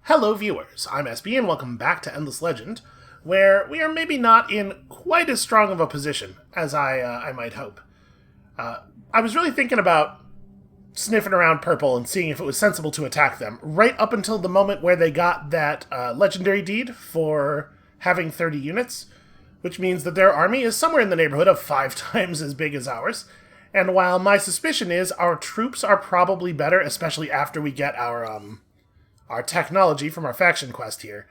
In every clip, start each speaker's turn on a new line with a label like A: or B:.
A: Hello viewers, I'm SB and welcome back to Endless Legend, where we are maybe not in quite as strong of a position as I might hope. I was really thinking about sniffing around Purple and seeing if it was sensible to attack them, right up until the moment where they got that legendary deed for having 30 units, which means that their army is somewhere in the neighborhood of 5 times as big as ours. And while my suspicion is our troops are probably better, especially after we get our technology from our faction quest here,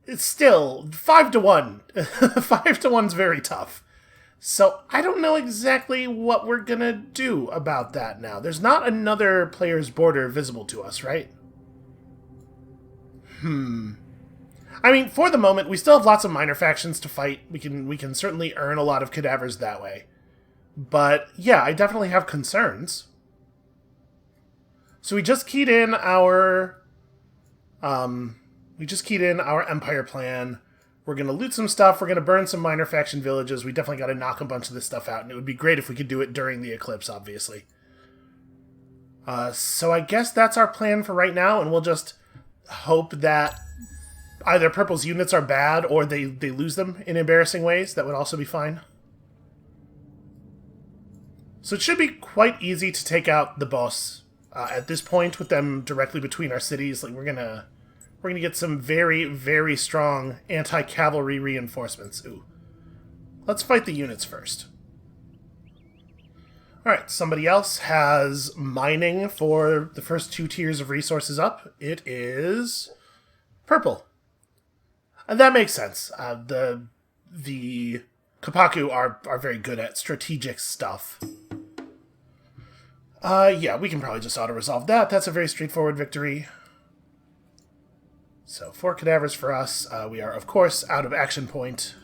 A: it's still 5 to 1. 5 to 1's very tough. So I don't know exactly what we're gonna do about that now. There's not another player's border visible to us, right? I mean, for the moment, we still have lots of minor factions to fight. We can certainly earn a lot of cadavers that way. But yeah, I definitely have concerns. So we just keyed in our empire plan. We're going to loot some stuff. We're going to burn some minor faction villages. We definitely got to knock a bunch of this stuff out, and it would be great if we could do it during the eclipse, obviously. So I guess that's our plan for right now, and we'll just hope that either Purple's units are bad or they lose them in embarrassing ways. That would also be fine. So it should be quite easy to take out the boss at this point with them directly between our cities. Like we're gonna get some very, very strong anti-cavalry reinforcements. Ooh. Let's fight the units first. Alright, somebody else has mining for the first 2 tiers of resources up. It is Purple. And that makes sense. The Kapaku are very good at strategic stuff. Yeah, we can probably just auto-resolve that. That's a very straightforward victory. So, 4 cadavers for us. We are, of course, out of action point.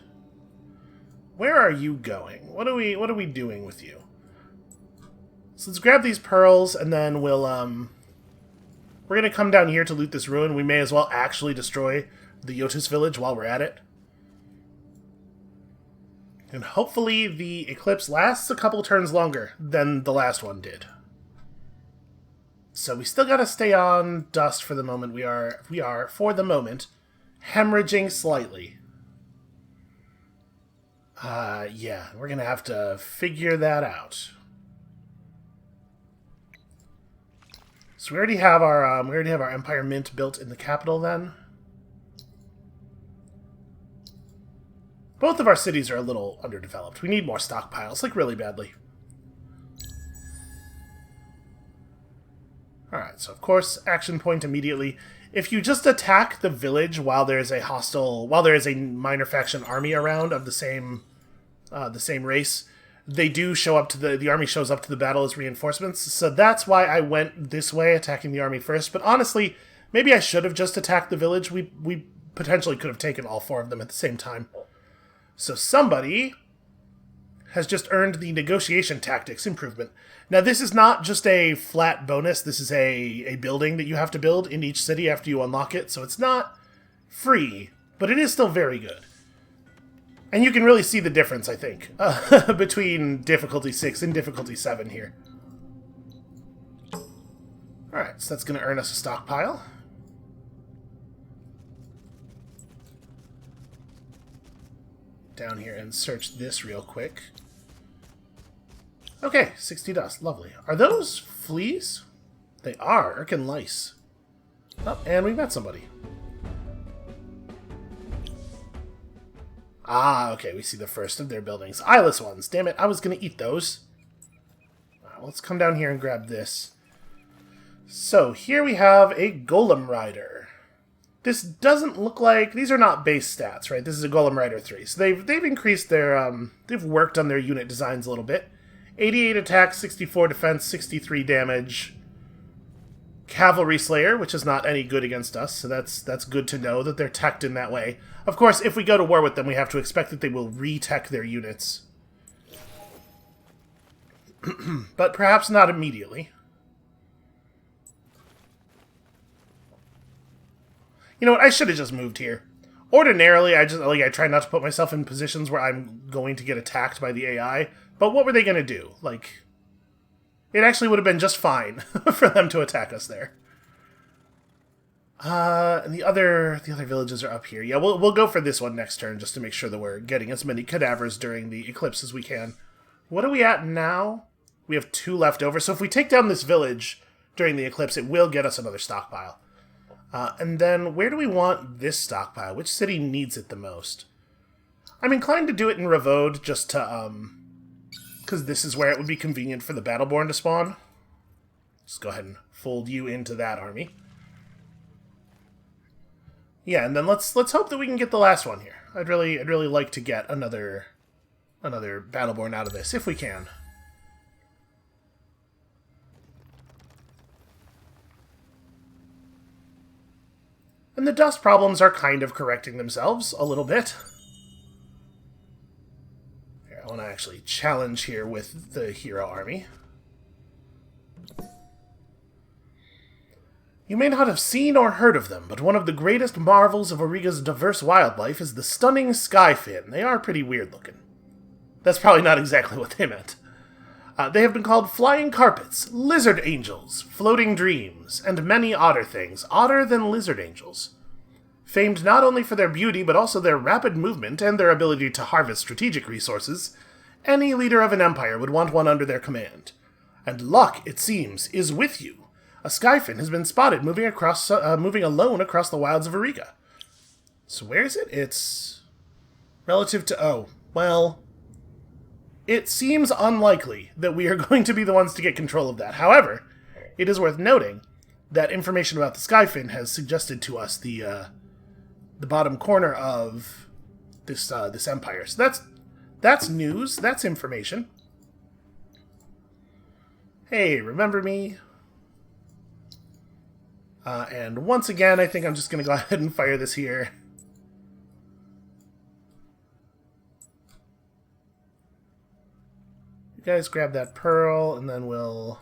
A: Where are you going? What are we doing with you? So let's grab these pearls, and then we're gonna come down here to loot this ruin. We may as well actually destroy the Yotus village while we're at it. And hopefully the eclipse lasts a couple turns longer than the last one did. So we still gotta stay on dust for the moment. We are, for the moment, hemorrhaging slightly. Yeah, we're gonna have to figure that out. So we already have our Empire Mint built in the capital then. Both of our cities are a little underdeveloped. We need more stockpiles, like really badly. Alright, so of course, action point immediately. If you just attack the village while there is a minor faction army around of the same race, they do show up to the army shows up to the battle as reinforcements. So that's why I went this way, attacking the army first. But honestly, maybe I should have just attacked the village. We potentially could have taken all 4 of them at the same time. So somebody has just earned the negotiation tactics improvement. Now this is not just a flat bonus, this is a building that you have to build in each city after you unlock it, so it's not free, but it is still very good. And you can really see the difference, I think, between difficulty 6 and difficulty 7 here. Alright, so that's going to earn us a stockpile. Down here and search this real quick. Okay, 60 dust. Lovely. Are those fleas? They are. Urcan lice. Oh, and we met somebody. Ah, okay, we see the first of their buildings. Eyeless ones. Damn it, I was going to eat those. Alright, let's come down here and grab this. So, here we have a Golem Rider. This doesn't look like... These are not base stats, right? This is a Golem Rider 3. So they've increased their... they've worked on their unit designs a little bit. 88 attack, 64 defense, 63 damage. Cavalry Slayer, which is not any good against us, so that's good to know that they're teched in that way. Of course, if we go to war with them, we have to expect that they will re-tech their units. But perhaps not immediately. You know what, I should have just moved here. Ordinarily, I try not to put myself in positions where I'm going to get attacked by the AI, but what were they going to do? Like, it actually would have been just fine for them to attack us there. And the other villages are up here. Yeah, we'll go for this one next turn just to make sure that we're getting as many cadavers during the eclipse as we can. What are we at now? We have 2 left over. So if we take down this village during the eclipse, it will get us another stockpile. And then where do we want this stockpile? Which city needs it the most? I'm inclined to do it in Revode just to because this is where it would be convenient for the Battleborn to spawn. Just go ahead and fold you into that army. Yeah, and then let's hope that we can get the last one here. I'd really like to get another Battleborn out of this if we can. And the dust problems are kind of correcting themselves a little bit. Here, I want to actually challenge here with the hero army. You may not have seen or heard of them, but one of the greatest marvels of Auriga's diverse wildlife is the stunning skyfin. They are pretty weird looking. That's probably not exactly what they meant. They have been called flying carpets, lizard angels, floating dreams, and many odder things, odder than lizard angels. Famed not only for their beauty, but also their rapid movement and their ability to harvest strategic resources, any leader of an empire would want one under their command. And luck, it seems, is with you. A skyfin has been spotted moving alone across the wilds of Auriga. So where is it? It's relative to... Oh, well... It seems unlikely that we are going to be the ones to get control of that. However, it is worth noting that information about the skyfin has suggested to us the bottom corner of this empire. So that's news. That's information. Hey, remember me? And once again, I think I'm just going to go ahead and fire this here. You guys grab that pearl, and then we'll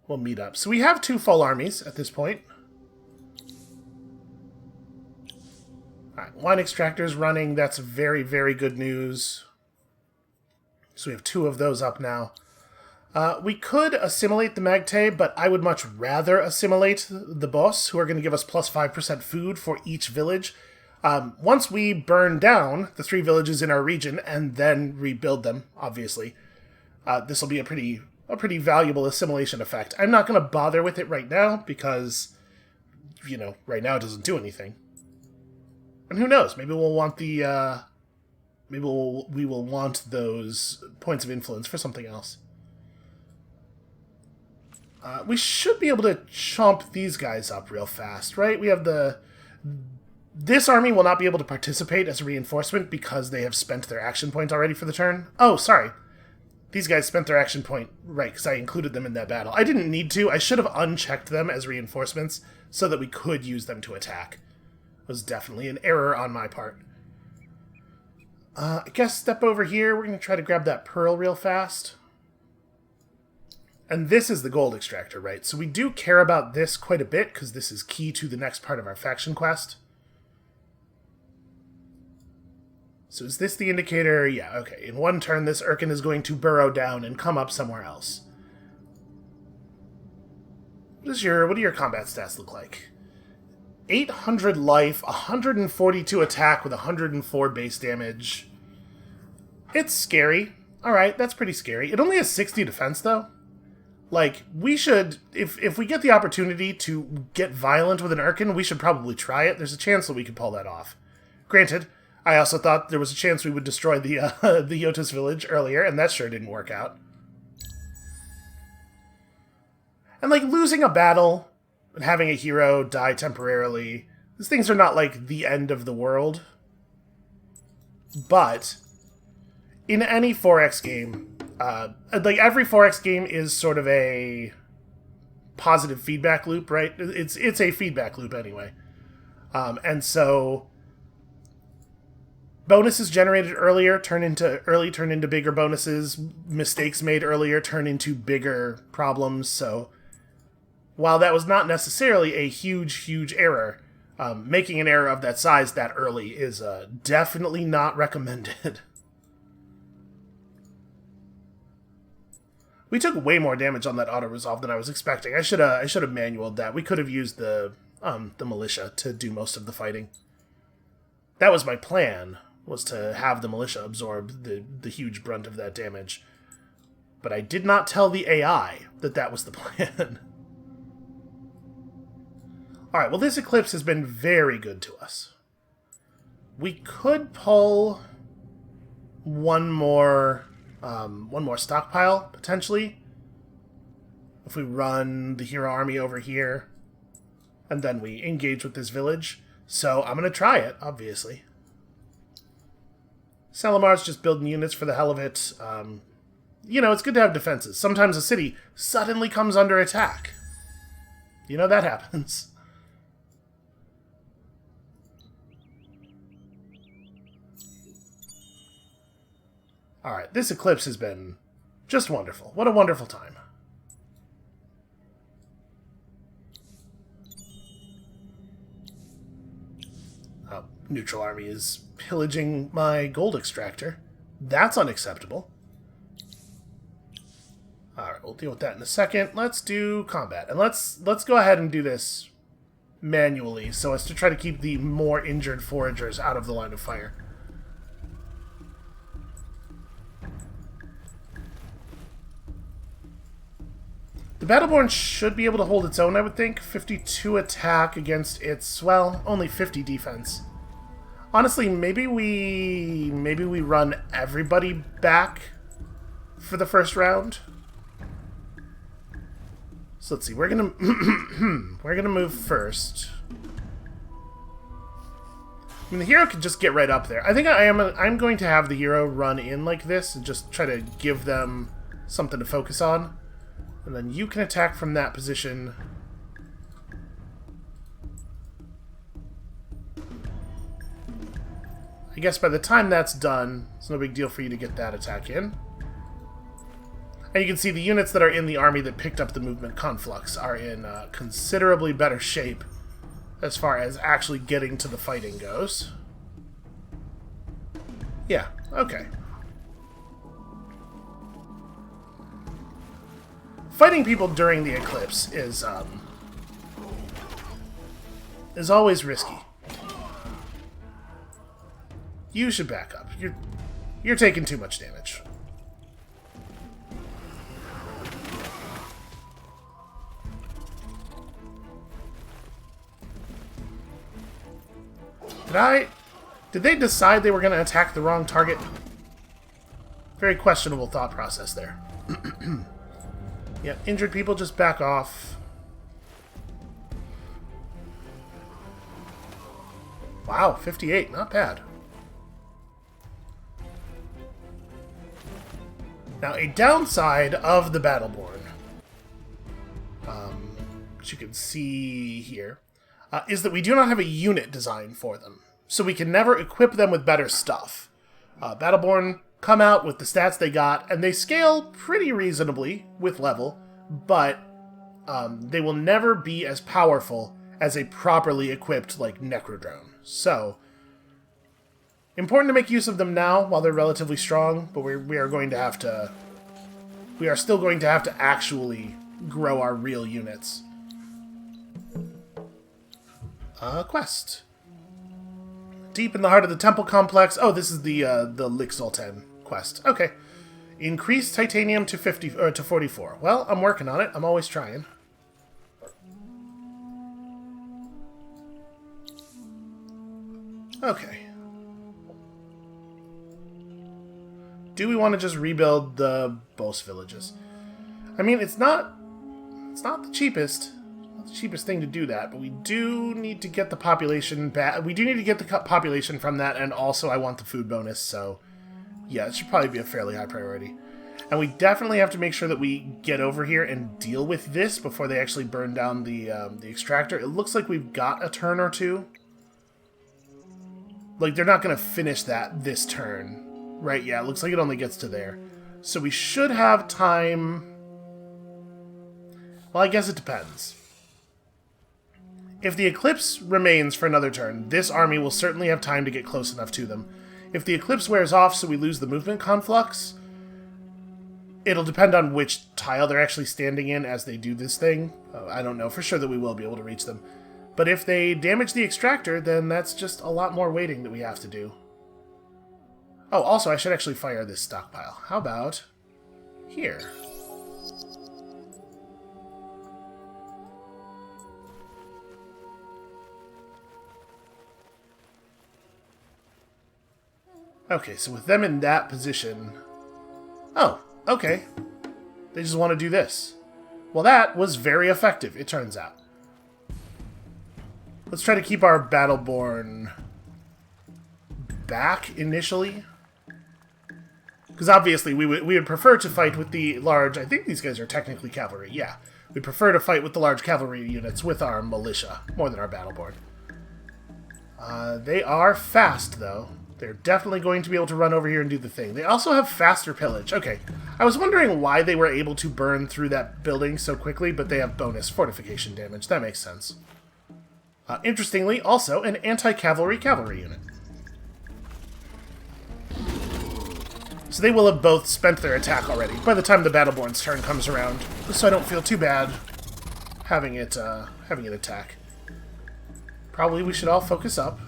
A: meet up. So we have 2 full armies at this point. Alright, wine extractor's running. That's very, very good news. So we have 2 of those up now. We could assimilate the Magte, but I would much rather assimilate the boss, who are going to give us plus 5% food for each village. Once we burn down the 3 villages in our region and then rebuild them, obviously, this will be a pretty valuable assimilation effect. I'm not going to bother with it right now because, you know, right now it doesn't do anything. And who knows? Maybe we'll want the we will want those points of influence for something else. We should be able to chomp these guys up real fast, right? We have this army will not be able to participate as a reinforcement because they have spent their action point already for the turn. Oh, sorry. These guys spent their action point, right, because I included them in that battle. I didn't need to. I should have unchecked them as reinforcements so that we could use them to attack. It was definitely an error on my part. I guess step over here. We're going to try to grab that pearl real fast. And this is the gold extractor, right? So we do care about this quite a bit, because this is key to the next part of our faction quest. So is this the indicator? Yeah, okay. In one turn, this Urcan is going to burrow down and come up somewhere else. What do your combat stats look like? 800 life, 142 attack with 104 base damage. It's scary. Alright, that's pretty scary. It only has 60 defense, though. Like, we should, if we get the opportunity to get violent with an Urcan, we should probably try it. There's a chance that we could pull that off. Granted, I also thought there was a chance we would destroy the Yotus village earlier, and that sure didn't work out. And, like, losing a battle and having a hero die temporarily, these things are not, like, the end of the world. But in any 4X game, like, every 4X game is sort of a positive feedback loop, right? It's a feedback loop anyway. And so bonuses generated earlier turn into bigger bonuses. Mistakes made earlier turn into bigger problems. So while that was not necessarily a huge error, making an error of that size that early is definitely not recommended. We took way more damage on that auto-resolve than I was expecting. I should have manualed that. We could have used the the militia to do most of the fighting. That was my plan, was to have the militia absorb the huge brunt of that damage. But I did not tell the AI that that was the plan. Alright, well this eclipse has been very good to us. We could pull one more stockpile, potentially. If we run the hero army over here, and then we engage with this village. So I'm going to try it, obviously. Salamar's just building units for the hell of it. You know, it's good to have defenses. Sometimes a city suddenly comes under attack. You know, that happens. Alright, this eclipse has been just wonderful. What a wonderful time. Oh, neutral army is pillaging my gold extractor. That's unacceptable. Alright, we'll deal with that in a second. Let's do combat. And let's go ahead and do this manually, so as to try to keep the more injured foragers out of the line of fire. The Battleborn should be able to hold its own, I would think. 52 attack against its, well, only 50 defense. Honestly, maybe we run everybody back for the first round. So let's see. We're gonna move first. I mean, the hero could just get right up there. I think I'm going to have the hero run in like this and just try to give them something to focus on. And then you can attack from that position. I guess by the time that's done, it's no big deal for you to get that attack in. And you can see the units that are in the army that picked up the movement conflux are in considerably better shape as far as actually getting to the fighting goes. Yeah, okay. Fighting people during the eclipse is always risky. You should back up. You're taking too much damage. Did they decide they were going to attack the wrong target? Very questionable thought process there. Yeah, injured people just back off. Wow, 58, not bad. Now, a downside of the Battleborn, which you can see here, is that we do not have a unit design for them. So we can never equip them with better stuff. Battleborn come out with the stats they got, and they scale pretty reasonably with level, but they will never be as powerful as a properly equipped, like, Necrodrone. So, important to make use of them now while they're relatively strong, but we are still going to have to actually grow our real units. Quest. Deep in the heart of the temple complex. Oh, this is the Lixolten quest. Okay. Increase titanium to 44. Well, I'm working on it. I'm always trying. Okay. Do we want to just rebuild the Bos villages? I mean, it's not the cheapest. Not the cheapest thing to do that, but we do need to get the population back. We do need to get the population from that, and also I want the food bonus, so yeah, it should probably be a fairly high priority. And we definitely have to make sure that we get over here and deal with this before they actually burn down the extractor. It looks like we've got a turn or two. Like, they're not going to finish that this turn. Right, yeah, it looks like it only gets to there. So we should have time. Well, I guess it depends. If the eclipse remains for another turn, this army will certainly have time to get close enough to them. If the eclipse wears off so we lose the movement conflux, it'll depend on which tile they're actually standing in as they do this thing. I don't know for sure that we will be able to reach them. But if they damage the extractor, then that's just a lot more waiting that we have to do. Oh, also, I should actually fire this stockpile. How about here? Okay, so with them in that position... Oh, okay. They just want to do this. Well, that was very effective, it turns out. Let's try to keep our Battleborn back initially. Because obviously we would prefer to fight with the large... I think these guys are technically cavalry, yeah. We'd prefer to fight with the large cavalry units with our militia, more than our Battleborn. They are fast, though. They're definitely going to be able to run over here and do the thing. They also have faster pillage. Okay, I was wondering why they were able to burn through that building so quickly, but they have bonus fortification damage. That makes sense. Interestingly, also an anti-cavalry cavalry unit. So they will have both spent their attack already by the time the Battleborn's turn comes around, so I don't feel too bad having it attack. Probably we should all focus up.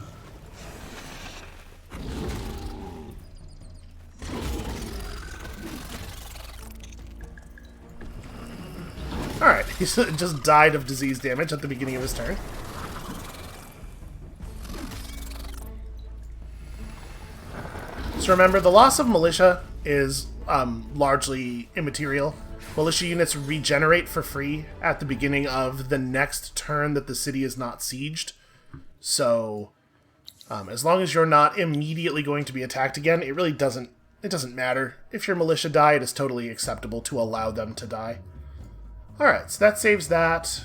A: Alright, he just died of disease damage at the beginning of his turn. So remember, the loss of militia is largely immaterial. Militia units regenerate for free at the beginning of the next turn that the city is not sieged. So, as long as you're not immediately going to be attacked again, it really doesn't matter. If your militia die, it is totally acceptable to allow them to die. Alright, so that saves that.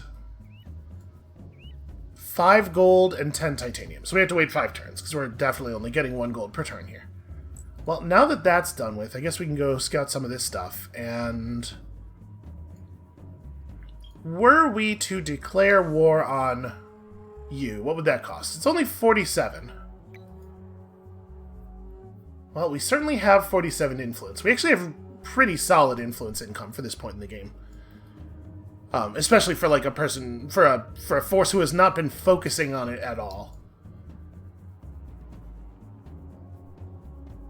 A: 5 gold and 10 titanium. So we have to wait 5 turns, because we're definitely only getting 1 gold per turn here. Well, now that that's done with, I guess we can go scout some of this stuff, and... Were we to declare war on you, what would that cost? It's only 47. Well, we certainly have 47 influence. We actually have pretty solid influence income for this point in the game. Especially for like a person, for a force who has not been focusing on it at all.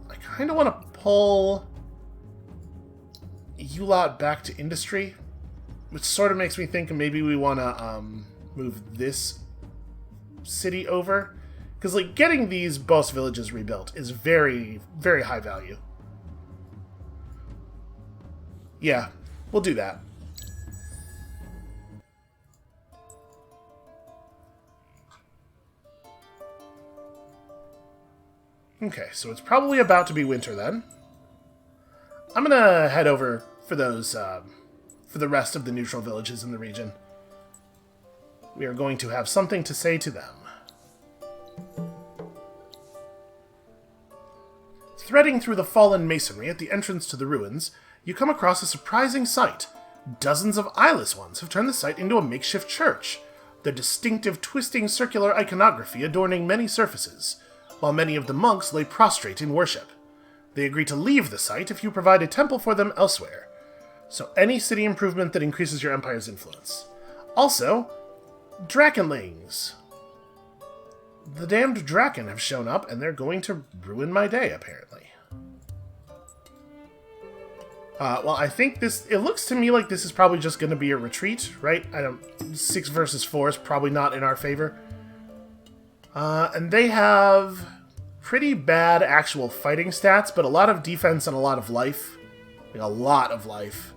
A: I kind of want to pull you lot back to industry, which sort of makes me think maybe we want to move this city over, because like getting these boss villages rebuilt is very, very high value. Yeah, we'll do that. Okay, so it's probably about to be winter then. I'm gonna head over for those, for the rest of the neutral villages in the region. We are going to have something to say to them. Threading through the fallen masonry at the entrance to the ruins, you come across a surprising sight. Dozens of eyeless ones have turned the site into a makeshift church, their distinctive twisting circular iconography adorning many surfaces, while many of the monks lay prostrate in worship. They agree to leave the site if you provide a temple for them elsewhere. So any city improvement that increases your empire's influence. Also, Drakenlings. The damned Draken have shown up, and they're going to ruin my day, apparently. Well, I think this... It looks to me like this is probably just going to be a retreat, right? 6 versus 4 is probably not in our favor. And they have pretty bad actual fighting stats, but a lot of defense and a lot of life. Like, a lot of life.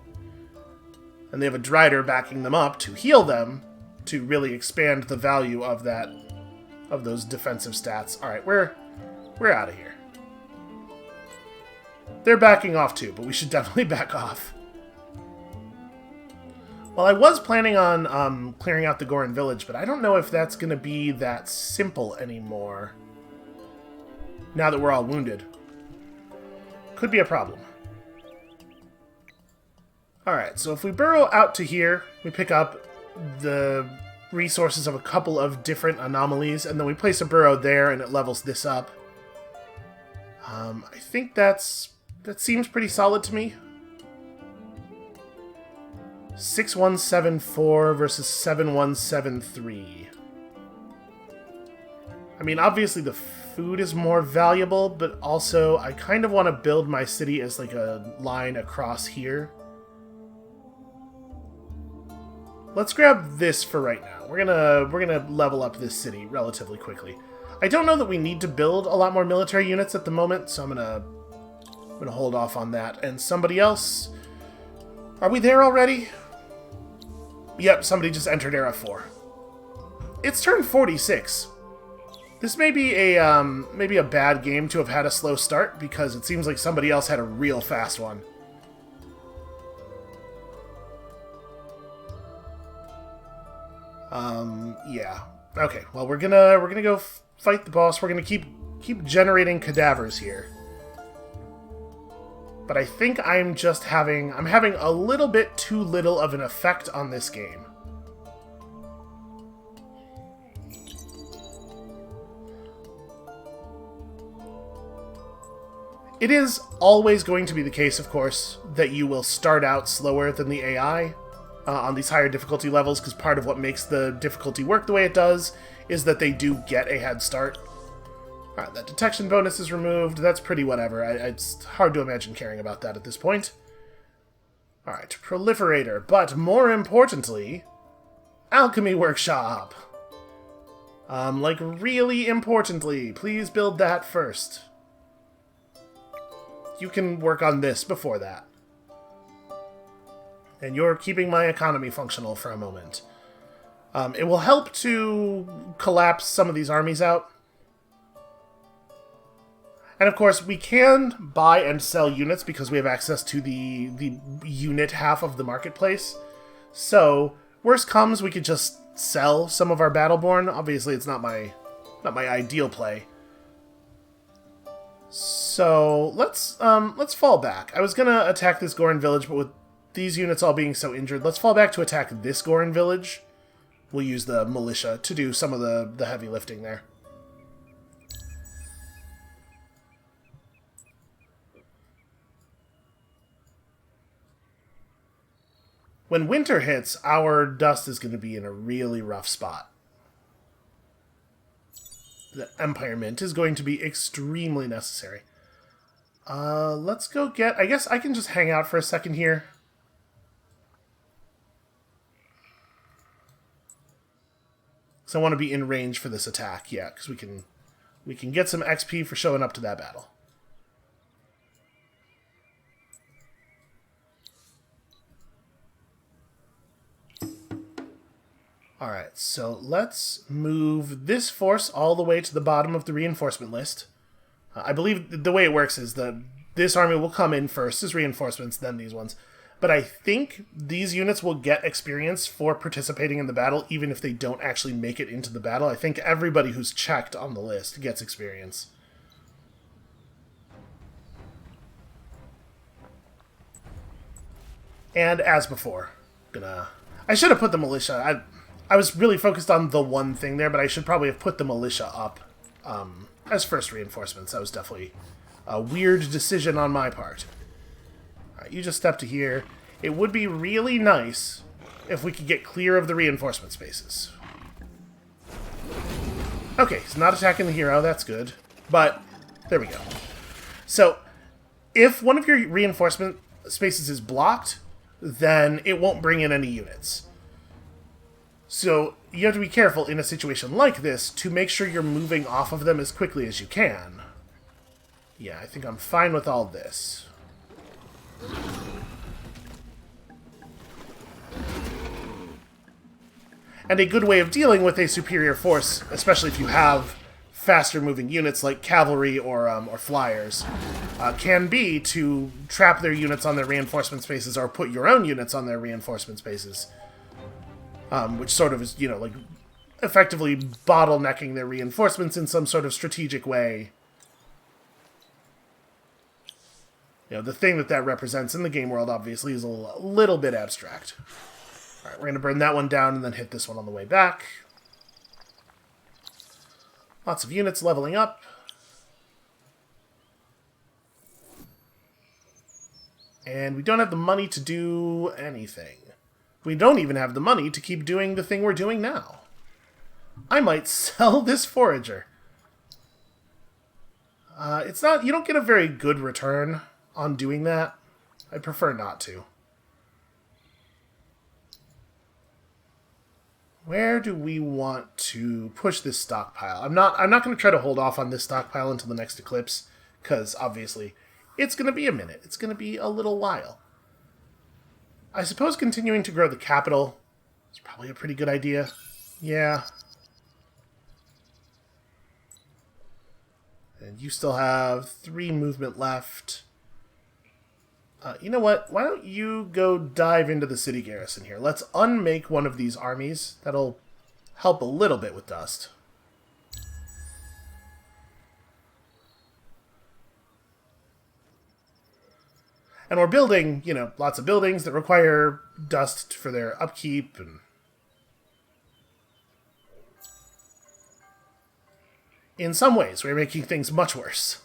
A: And they have a Drider backing them up to heal them, to really expand the value of that, of those defensive stats. Alright, we're out of here. They're backing off too, but we should definitely back off. Well, I was planning on clearing out the Goran village, but I don't know if that's going to be that simple anymore. Now that we're all wounded. Could be a problem. Alright, so if we burrow out to here, we pick up the resources of a couple of different anomalies, and then we place a burrow there, and it levels this up. I think that seems pretty solid to me. 6174 versus 7173. I mean, obviously the food is more valuable, but also I kind of want to build my city as like a line across here. Let's grab this for right now. We're gonna level up this city relatively quickly. I don't know that we need to build a lot more military units at the moment, so I'm gonna hold off on that. And somebody else, are we there already? Yep, somebody just entered era 4. It's turn 46. This may be maybe a bad game to have had a slow start, because it seems like somebody else had a real fast one. Yeah. Okay, well we're gonna go fight the boss. We're gonna keep generating cadavers here. But I think I'm having a little bit too little of an effect on this game. It is always going to be the case, of course, that you will start out slower than the AI on these higher difficulty levels, because part of what makes the difficulty work the way it does is that they do get a head start. Alright, that detection bonus is removed. That's pretty whatever. It's hard to imagine caring about that at this point. Alright, Proliferator. But more importantly, Alchemy Workshop. Like really importantly, please build that first. You can work on this before that. And you're keeping my economy functional for a moment. It will help to collapse some of these armies out. And of course, we can buy and sell units because we have access to the unit half of the marketplace. So, worst comes, we could just sell some of our Battleborn. Obviously, it's not my ideal play. So let's fall back. I was gonna attack this Gorin village, but with these units all being so injured, let's fall back to attack this Gorin village. We'll use the militia to do some of the heavy lifting there. When winter hits, our dust is going to be in a really rough spot. The Empire Mint is going to be extremely necessary. Let's go get... I guess I can just hang out for a second here. So I want to be in range for this attack, yeah, because we can get some XP for showing up to that battle. Alright, so let's move this force all the way to the bottom of the reinforcement list. I believe the way it works is this army will come in first as reinforcements, then these ones. But I think these units will get experience for participating in the battle, even if they don't actually make it into the battle. I think everybody who's checked on the list gets experience. And as before, I should have put the militia... I was really focused on the one thing there, but I should probably have put the militia up as first reinforcements. That was definitely a weird decision on my part. Alright, you just step to here. It would be really nice if we could get clear of the reinforcement spaces. Okay, he's not attacking the hero. That's good. But, there we go. So, if one of your reinforcement spaces is blocked, then it won't bring in any units. So, you have to be careful in a situation like this to make sure you're moving off of them as quickly as you can. Yeah, I think I'm fine with all this. And a good way of dealing with a superior force, especially if you have faster moving units like cavalry or flyers, can be to trap their units on their reinforcement spaces or put your own units on their reinforcement spaces. Which sort of is, like, effectively bottlenecking their reinforcements in some sort of strategic way. The thing that represents in the game world, obviously, is a little bit abstract. Alright, we're going to burn that one down and then hit this one on the way back. Lots of units leveling up. And we don't have the money to do anything. We don't even have the money to keep doing the thing we're doing now. I might sell this forager. It's not... You don't get a very good return on doing that. I prefer not to. Where do we want to push this stockpile? I'm not going to try to hold off on this stockpile until the next eclipse, because obviously it's going to be a minute. It's going to be a little while. I suppose continuing to grow the capital is probably a pretty good idea. Yeah. And you still have 3 movement left. You know what? Why don't you go dive into the city garrison here? Let's unmake one of these armies. That'll help a little bit with dust. And we're building, you know, lots of buildings that require dust for their upkeep. And in some ways, we're making things much worse.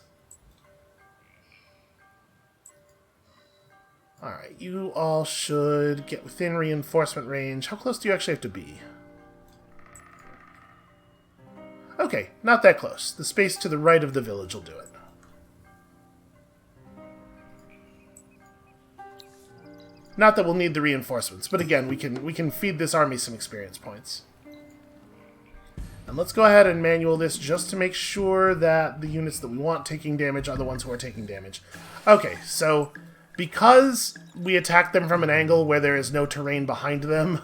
A: Alright, you all should get within reinforcement range. How close do you actually have to be? Okay, not that close. The space to the right of the village will do it. Not that we'll need the reinforcements, but again, we can feed this army some experience points. And let's go ahead and manual this just to make sure that the units that we want taking damage are the ones who are taking damage. Okay, so because we attack them from an angle where there is no terrain behind them,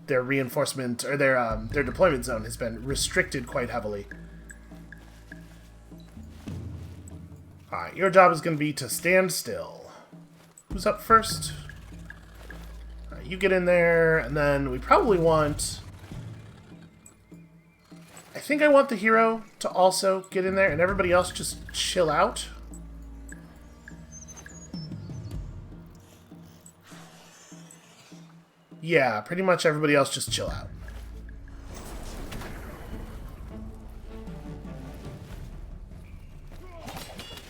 A: their reinforcement, or their deployment zone has been restricted quite heavily. Alright, your job is going to be to stand still. Who's up first? Alright, you get in there, and then we probably want... I think I want the hero to also get in there, and everybody else just chill out. Yeah, pretty much everybody else just chill out.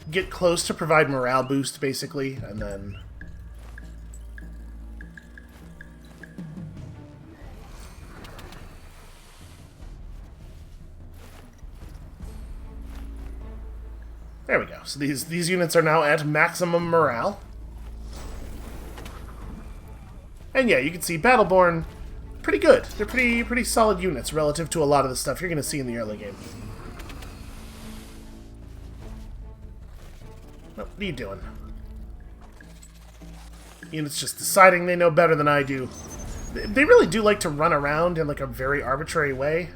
A: Get close to provide morale boost, basically, and then... There we go. So these units are now at maximum morale. And yeah, you can see Battleborn, pretty good. They're pretty solid units relative to a lot of the stuff you're going to see in the early game. What are you doing? Units just deciding they know better than I do. They really do like to run around in like a very arbitrary way.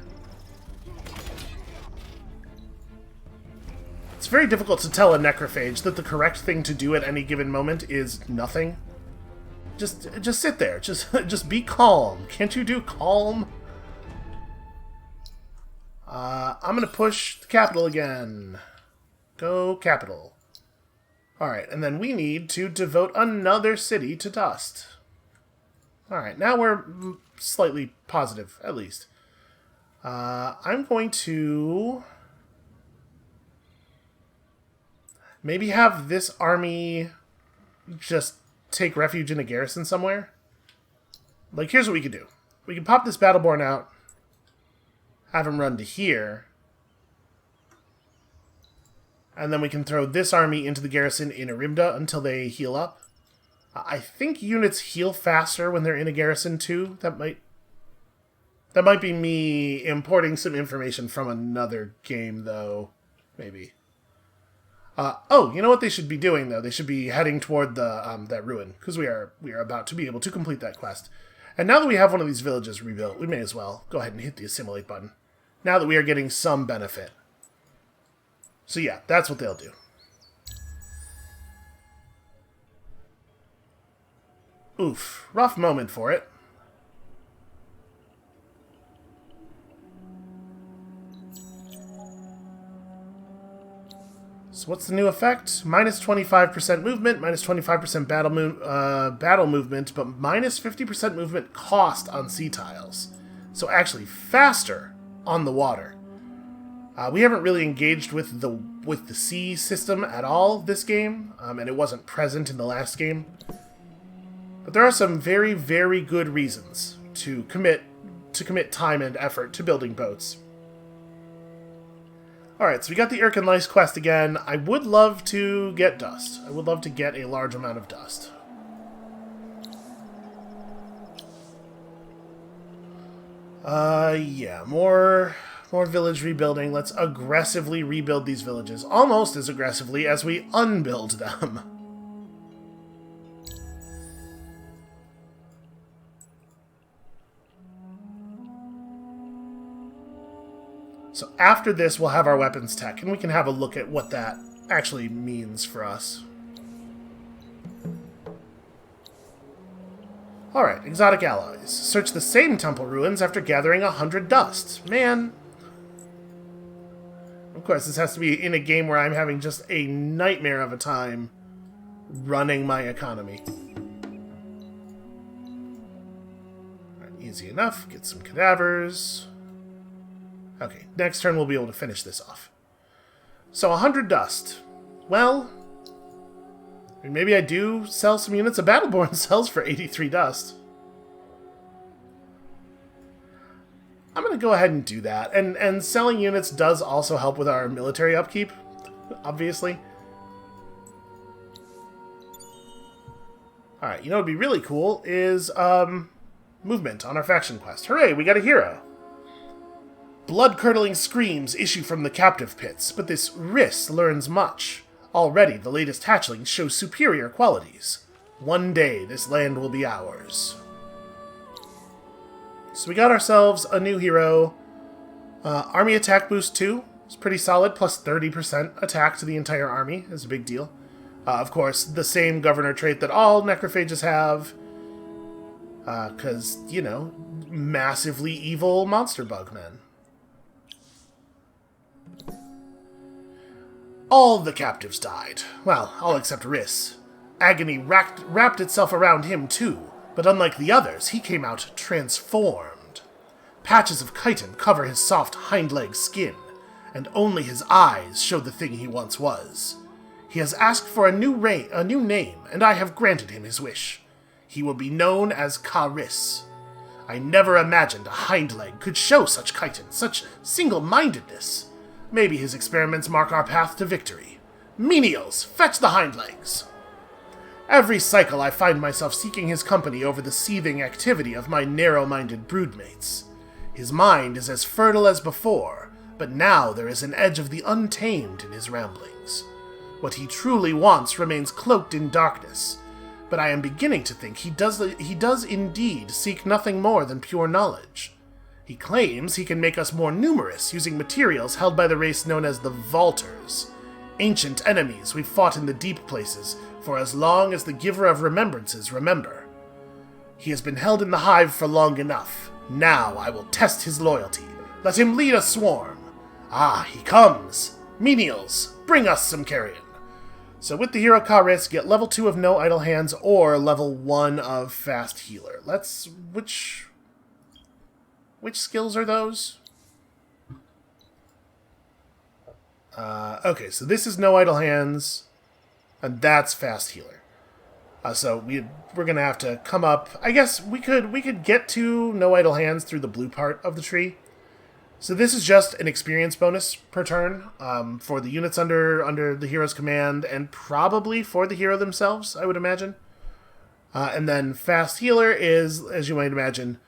A: It's very difficult to tell a necrophage that the correct thing to do at any given moment is nothing. Just sit there. Just be calm. Can't you do calm? I'm gonna push the capital again. Go capital. Alright, and then we need to devote another city to dust. Alright, now we're slightly positive, at least. I'm going to... maybe have this army just take refuge in a garrison somewhere. Like, here's what we could do. We can pop this Battleborn out, have him run to here, and then we can throw this army into the garrison in Auriga until they heal up. I think units heal faster when they're in a garrison too. That might be me importing some information from another game, though. Maybe. Oh, you know what they should be doing, though? They should be heading toward the that ruin, because we are about to be able to complete that quest. And now that we have one of these villages rebuilt, we may as well go ahead and hit the assimilate button. Now that we are getting some benefit. So yeah, that's what they'll do. Oof, rough moment for it. So what's the new effect? Minus 25% movement, minus 25% battle movement, but minus 50% movement cost on sea tiles. So actually faster on the water. We haven't really engaged with the sea system at all this game, and it wasn't present in the last game. But there are some very, very good reasons to commit time and effort to building boats. Alright, so we got the Urcan Lice quest again. I would love to get dust. I would love to get a large amount of dust. Yeah, more village rebuilding. Let's aggressively rebuild these villages. Almost as aggressively as we unbuild them. So after this, we'll have our weapons tech, and we can have a look at what that actually means for us. Alright, exotic allies. Search the same temple ruins after gathering 100 dust. Man. Of course, this has to be in a game where I'm having just a nightmare of a time running my economy. Alright, easy enough. Get some cadavers. Okay, next turn we'll be able to finish this off. So 100 dust. Well, maybe I do sell some units. A Battleborn sells for 83 dust. I'm going to go ahead and do that. And selling units does also help with our military upkeep, obviously. Alright, you know what would be really cool is movement on our faction quest. Hooray, we got a hero! Blood-curdling screams issue from the captive pits, but this Riss learns much. Already, the latest hatchlings show superior qualities. One day, this land will be ours. So we got ourselves a new hero. Army attack boost 2. It's pretty solid, plus 30% attack to the entire army is a big deal. Of course, the same governor trait that all necrophages have. Because, you know, massively evil monster bug men. All the captives died. Well, all except Riss. Agony wrapped itself around him too, but unlike the others, he came out transformed. Patches of chitin cover his soft hind-leg skin, and only his eyes show the thing he once was. He has asked for a new name, and I have granted him his wish. He will be known as Riss. I never imagined a hind leg could show such chitin, such single-mindedness. Maybe his experiments mark our path to victory. Menials, fetch the hind legs! Every cycle I find myself seeking his company over the seething activity of my narrow-minded broodmates. His mind is as fertile as before, but now there is an edge of the untamed in his ramblings. What he truly wants remains cloaked in darkness, but I am beginning to think he does indeed seek nothing more than pure knowledge. He claims he can make us more numerous using materials held by the race known as the Vaulters, ancient enemies we've fought in the deep places for as long as the Giver of Remembrances remember. He has been held in the hive for long enough. Now I will test his loyalty. Let him lead a swarm. Ah, he comes! Menials, bring us some carrion. So with the hero Riss, get level 2 of No Idle Hands or level 1 of Fast Healer. Which skills are those? Okay, so this is No Idle Hands, and that's Fast Healer. So we're gonna have to come up. I guess we could get to No Idle Hands through the blue part of the tree. So this is just an experience bonus per turn for the units under the hero's command, and probably for the hero themselves, I would imagine. And then Fast Healer is, as you might imagine,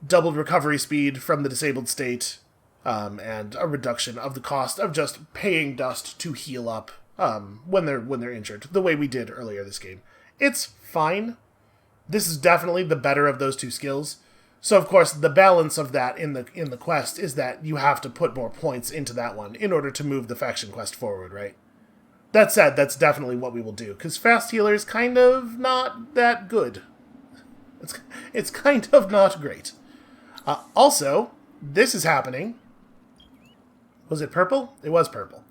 A: doubled recovery speed from the disabled state, and a reduction of the cost of just paying dust to heal up when they're injured, the way we did earlier this game. It's fine. This is definitely the better of those two skills. So of course the balance of that in the quest is that you have to put more points into that one in order to move the faction quest forward, right? That said, that's definitely what we will do, because Fast Healer is kind of not that good. It's kind of not great. Also, this is happening. Was it purple? It was purple.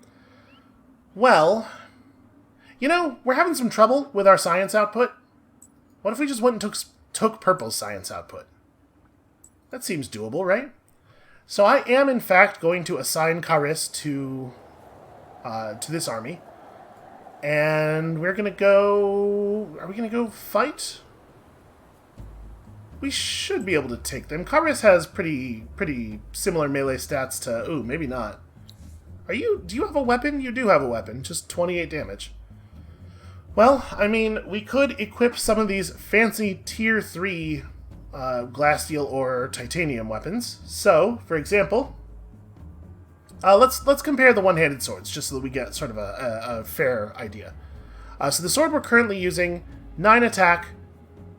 A: Well, you know, we're having some trouble with our science output. What if we just went and took purple's science output? That seems doable, right? So I am, in fact, going to assign Riss to this army. And we're going to go... Are we going to go fight? We should be able to take them. Riss has pretty similar melee stats to... Ooh, maybe not. Do you have a weapon? You do have a weapon. Just 28 damage. Well, I mean, we could equip some of these fancy tier 3 glass steel or titanium weapons. So, for example, let's compare the one-handed swords, just so that we get sort of a fair idea. So the sword we're currently using, 9 attack,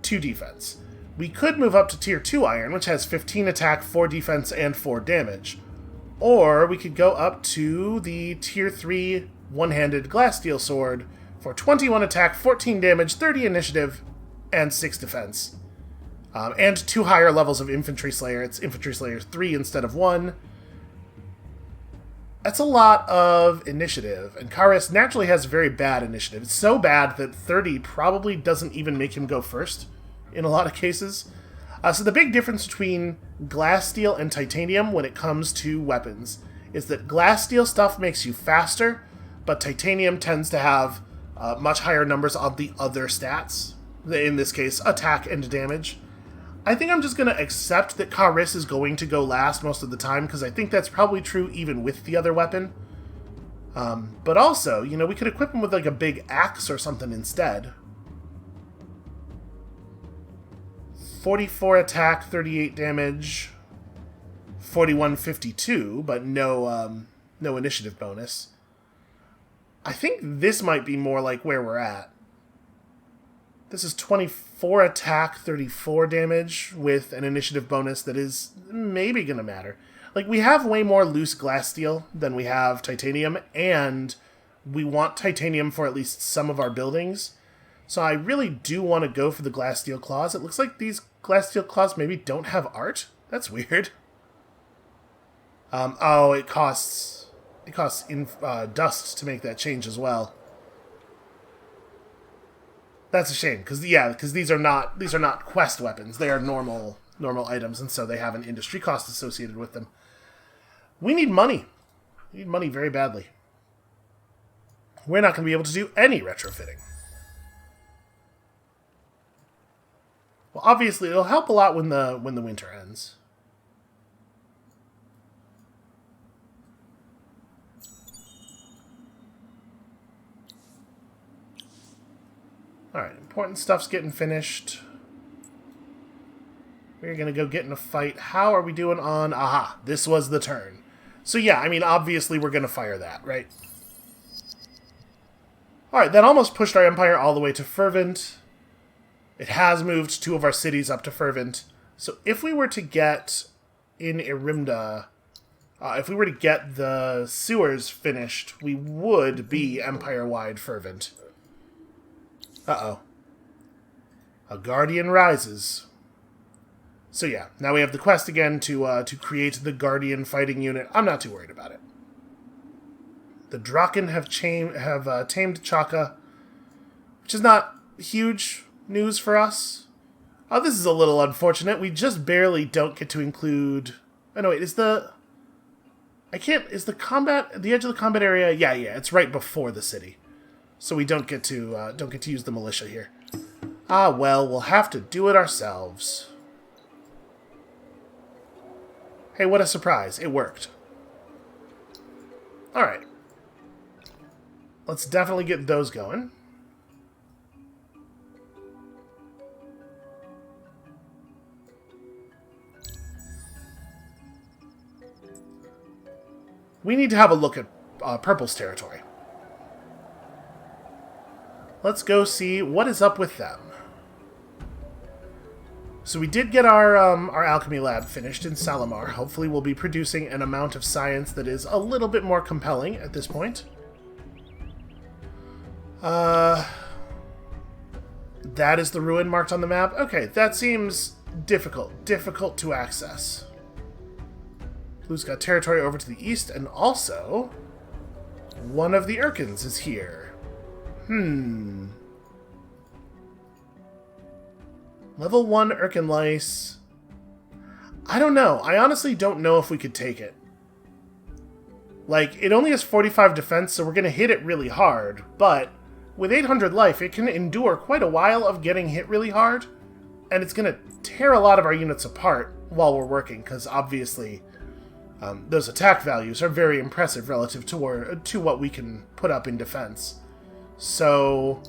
A: 2 defense. We could move up to tier 2 iron, which has 15 attack, 4 defense, and 4 damage. Or we could go up to the tier 3 one-handed glass steel sword for 21 attack, 14 damage, 30 initiative, and 6 defense. And 2 higher levels of Infantry Slayer. It's Infantry Slayer 3 instead of 1. That's a lot of initiative, and Karis naturally has very bad initiative. It's so bad that 30 probably doesn't even make him go first in a lot of cases. So the big difference between glass steel and titanium when it comes to weapons is that glass steel stuff makes you faster, but titanium tends to have much higher numbers on the other stats, in this case, attack and damage. I think I'm just going to accept that Karis is going to go last most of the time, because I think that's probably true even with the other weapon. But also, you know, we could equip him with like a big axe or something instead. 44 attack, 38 damage, 41, 52, but no initiative bonus. I think this might be more like where we're at. This is 24 attack, 34 damage, with an initiative bonus that is maybe going to matter. Like, we have way more loose glass steel than we have titanium, and we want titanium for at least some of our buildings. So I really do want to go for the glass steel claws. It looks like these glass steel claws maybe don't have art. That's weird. Oh, it costs dust to make that change as well. That's a shame, because these are not quest weapons. They are normal items, and so they have an industry cost associated with them. We need money. We need money very badly. We're not going to be able to do any retrofitting. Well, obviously, it'll help a lot when the winter ends. Alright, important stuff's getting finished. We're going to go get in a fight. How are we doing on... Aha, this was the turn. So yeah, I mean, obviously we're going to fire that, right? Alright, that almost pushed our empire all the way to fervent. It has moved 2 of our cities up to fervent. So if we were to get in Irimda... if we were to get the sewers finished, we would be empire-wide fervent. Uh-oh. A Guardian rises. So yeah, now we have the quest again to create the Guardian fighting unit. I'm not too worried about it. The Draken have tamed Chaka, which is not huge news for us. Oh, this is a little unfortunate. We just barely don't get to include... Oh, no, wait, is the combat... The edge of the combat area... Yeah, it's right before the city. So we don't get to use the militia here. Ah, well, we'll have to do it ourselves. Hey, what a surprise. It worked. Alright. Let's definitely get those going. We need to have a look at Purple's territory. Let's go see what is up with them. So we did get our alchemy lab finished in Salamar. Hopefully we'll be producing an amount of science that is a little bit more compelling at this point. That is the ruin marked on the map. Okay, that seems difficult to access. Blue's got territory over to the east, and also one of the Urcans is here. Level 1 Urcan Lice. I don't know. I honestly don't know if we could take it. Like, it only has 45 defense, so we're going to hit it really hard. But with 800 life, it can endure quite a while of getting hit really hard. And it's going to tear a lot of our units apart while we're working, because obviously Those attack values are very impressive relative to what we can put up in defense. So,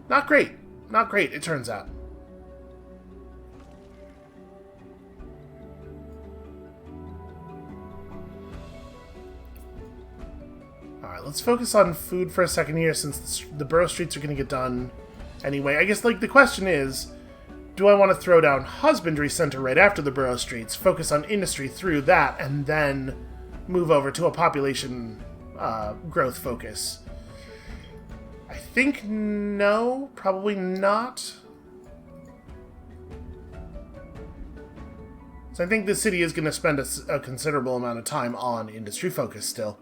A: not great. Not great, it turns out. Alright, let's focus on food for a second here, since the borough streets are going to get done anyway. I guess, like, the question is, do I want to throw down Husbandry Center right after the borough streets, focus on industry through that, and then move over to a population growth focus? I think no, probably not. So I think the city is going to spend a considerable amount of time on industry focus still.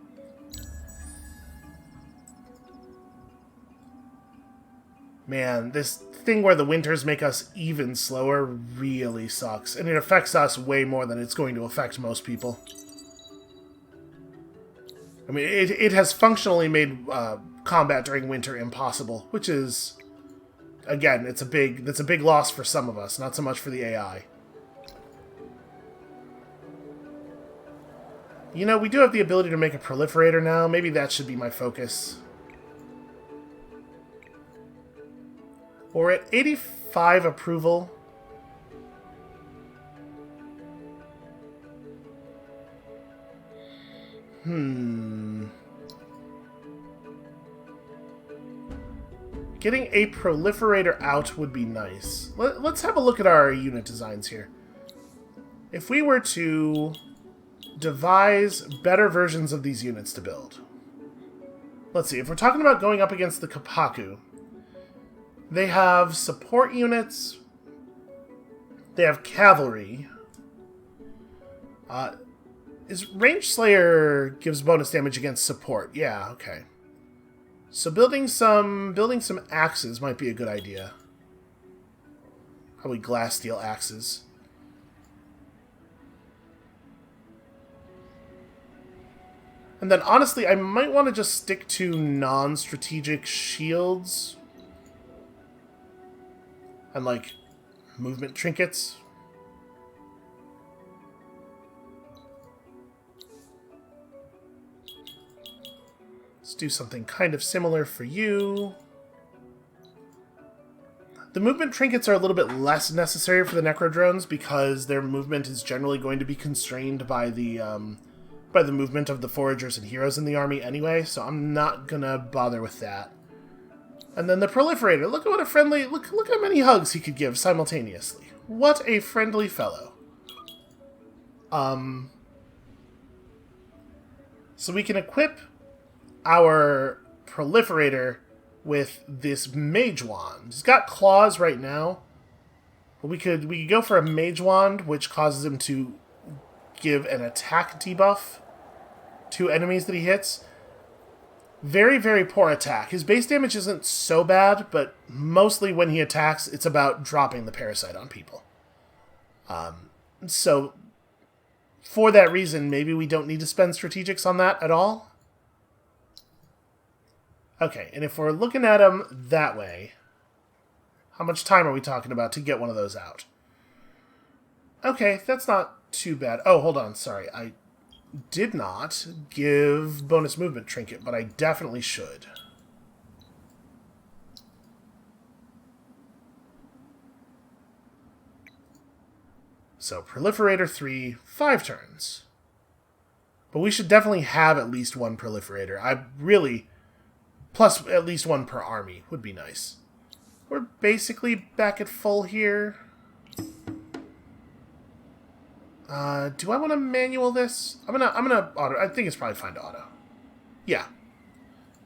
A: Man, this thing where the winters make us even slower really sucks, and it affects us way more than it's going to affect most people. I mean, it has functionally made combat during winter impossible, which is, again, that's a big loss for some of us, not so much for the AI. You know, we do have the ability to make a proliferator now. Maybe that should be my focus. We're at 85 approval. Getting a proliferator out would be nice. Let's have a look at our unit designs here. If we were to devise better versions of these units to build. Let's see, if we're talking about going up against the Kapaku, they have support units. They have cavalry. Is Range Slayer gives bonus damage against support? Yeah, okay. So building some axes might be a good idea. Probably glass steel axes. And then honestly, I might want to just stick to non-strategic shields. And, like, movement trinkets. Let's do something kind of similar for you. The movement trinkets are a little bit less necessary for the Necrodrones because their movement is generally going to be constrained by the movement of the foragers and heroes in the army anyway, so I'm not gonna bother with that. And then the proliferator. Look at what a friendly... Look how many hugs he could give simultaneously. What a friendly fellow. So we can equip our proliferator with this mage wand. He's got claws right now. But we could go for a mage wand, which causes him to give an attack debuff to enemies that he hits. Very, very poor attack. His base damage isn't so bad, but mostly when he attacks, it's about dropping the parasite on people. So, for that reason, maybe we don't need to spend strategics on that at all. Okay, and if we're looking at them that way, how much time are we talking about to get one of those out? Okay, that's not too bad. Oh, hold on, sorry. I did not give bonus movement trinket, but I definitely should. So, proliferator 3, 5 turns. But we should definitely have at least one proliferator. Plus at least one per army would be nice. We're basically back at full here. Do I want to manual this? I'm gonna auto. I think it's probably fine to auto. Yeah.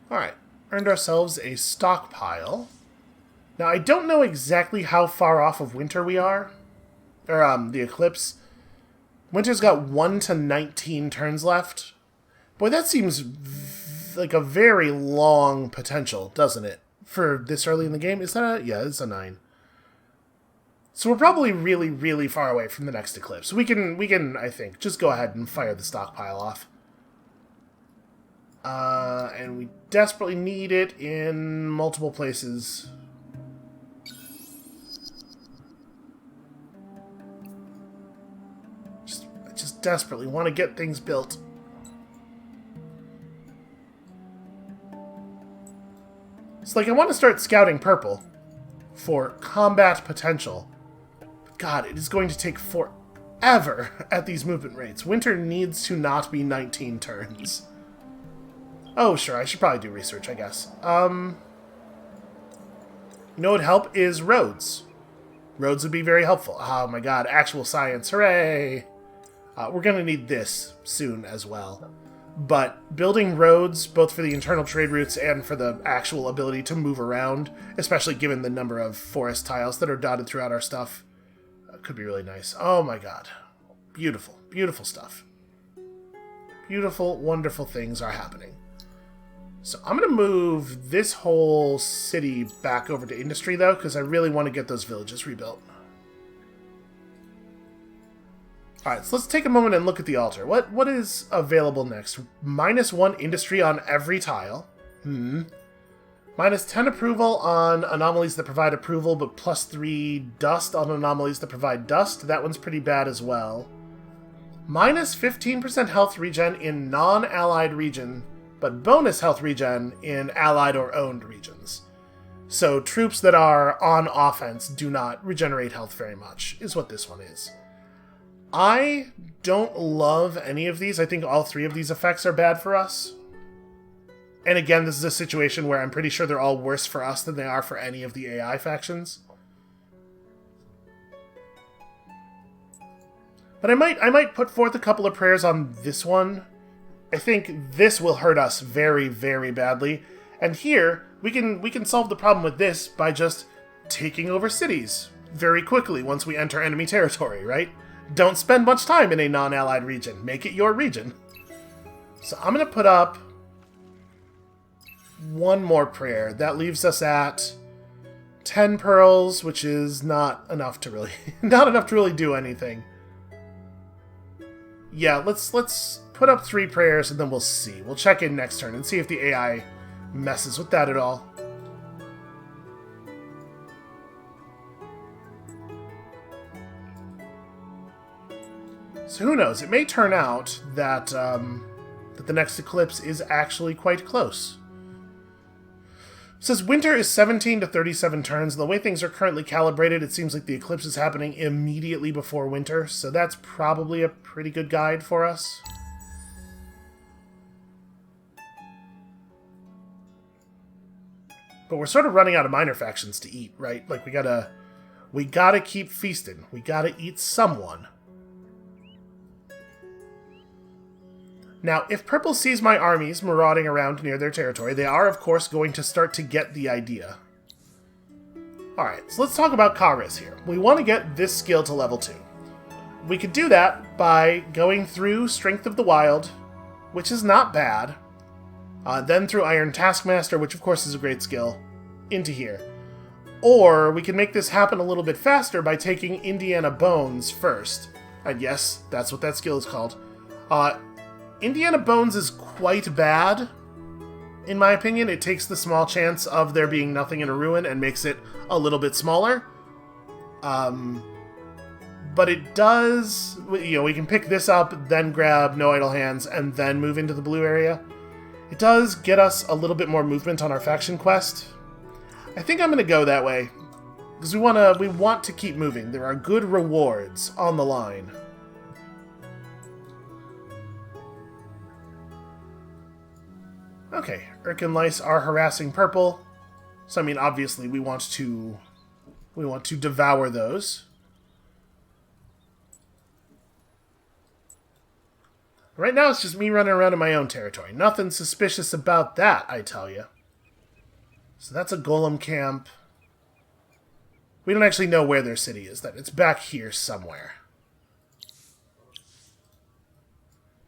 A: Alright. Earned ourselves a stockpile. Now, I don't know exactly how far off of winter we are. Or, the eclipse. Winter's got 1 to 19 turns left. Boy, that seems like a very long potential, doesn't it? For this early in the game? Is that a... Yeah, it's a 9. So we're probably really, really far away from the next eclipse. We can, I think, just go ahead and fire the stockpile off. And we desperately need it in multiple places. I just desperately want to get things built. It's like I want to start scouting purple for combat potential. But God, it is going to take forever at these movement rates. Winter needs to not be 19 turns. Oh, sure, I should probably do research, I guess. You know what would help is roads. Roads would be very helpful. Oh my god, actual science, hooray! We're going to need this soon as well. But building roads, both for the internal trade routes and for the actual ability to move around, especially given the number of forest tiles that are dotted throughout our stuff, could be really nice. Oh my god. Beautiful, beautiful stuff. Beautiful, wonderful things are happening. So I'm going to move this whole city back over to industry, though, because I really want to get those villages rebuilt. Alright, so let's take a moment and look at the altar. What is available next? -1 industry on every tile. -10 approval on anomalies that provide approval, but +3 dust on anomalies that provide dust. That one's pretty bad as well. -15% health regen in non-allied region, but bonus health regen in allied or owned regions. So troops that are on offense do not regenerate health very much, is what this one is. I don't love any of these. I think all 3 of these effects are bad for us. And again, this is a situation where I'm pretty sure they're all worse for us than they are for any of the AI factions. But I might put forth a couple of prayers on this one. I think this will hurt us very, very badly. And here, we can solve the problem with this by just taking over cities very quickly once we enter enemy territory, right? Don't spend much time in a non-allied region. Make it your region. So I'm going to put up one more prayer. That leaves us at 10 pearls, which is not enough to really do anything. Yeah, let's put up 3 prayers and then we'll see. We'll check in next turn and see if the AI messes with that at all. So who knows? It may turn out that that the next eclipse is actually quite close. It says winter is 17 to 37 turns. The way things are currently calibrated, it seems like the eclipse is happening immediately before winter, so that's probably a pretty good guide for us. But we're sort of running out of minor factions to eat, right? Like we gotta keep feasting. We gotta eat someone. Now, if Purple sees my armies marauding around near their territory, they are, of course, going to start to get the idea. Alright, so let's talk about Karis here. We want to get this skill to level 2. We could do that by going through Strength of the Wild, which is not bad, then through Iron Taskmaster, which of course is a great skill, into here. Or we can make this happen a little bit faster by taking Indiana Bones first. And yes, that's what that skill is called. Indiana Bones is quite bad, in my opinion. It takes the small chance of there being nothing in a ruin and makes it a little bit smaller. But it does, we can pick this up, then grab No Idle Hands, and then move into the blue area. It does get us a little bit more movement on our faction quest. I think I'm going to go that way, because we want to keep moving. There are good rewards on the line. Okay, Urcan lice are harassing Purple. So I mean, obviously we want to devour those. Right now it's just me running around in my own territory. Nothing suspicious about that, I tell you. So that's a golem camp. We don't actually know where their city is then. It's back here somewhere.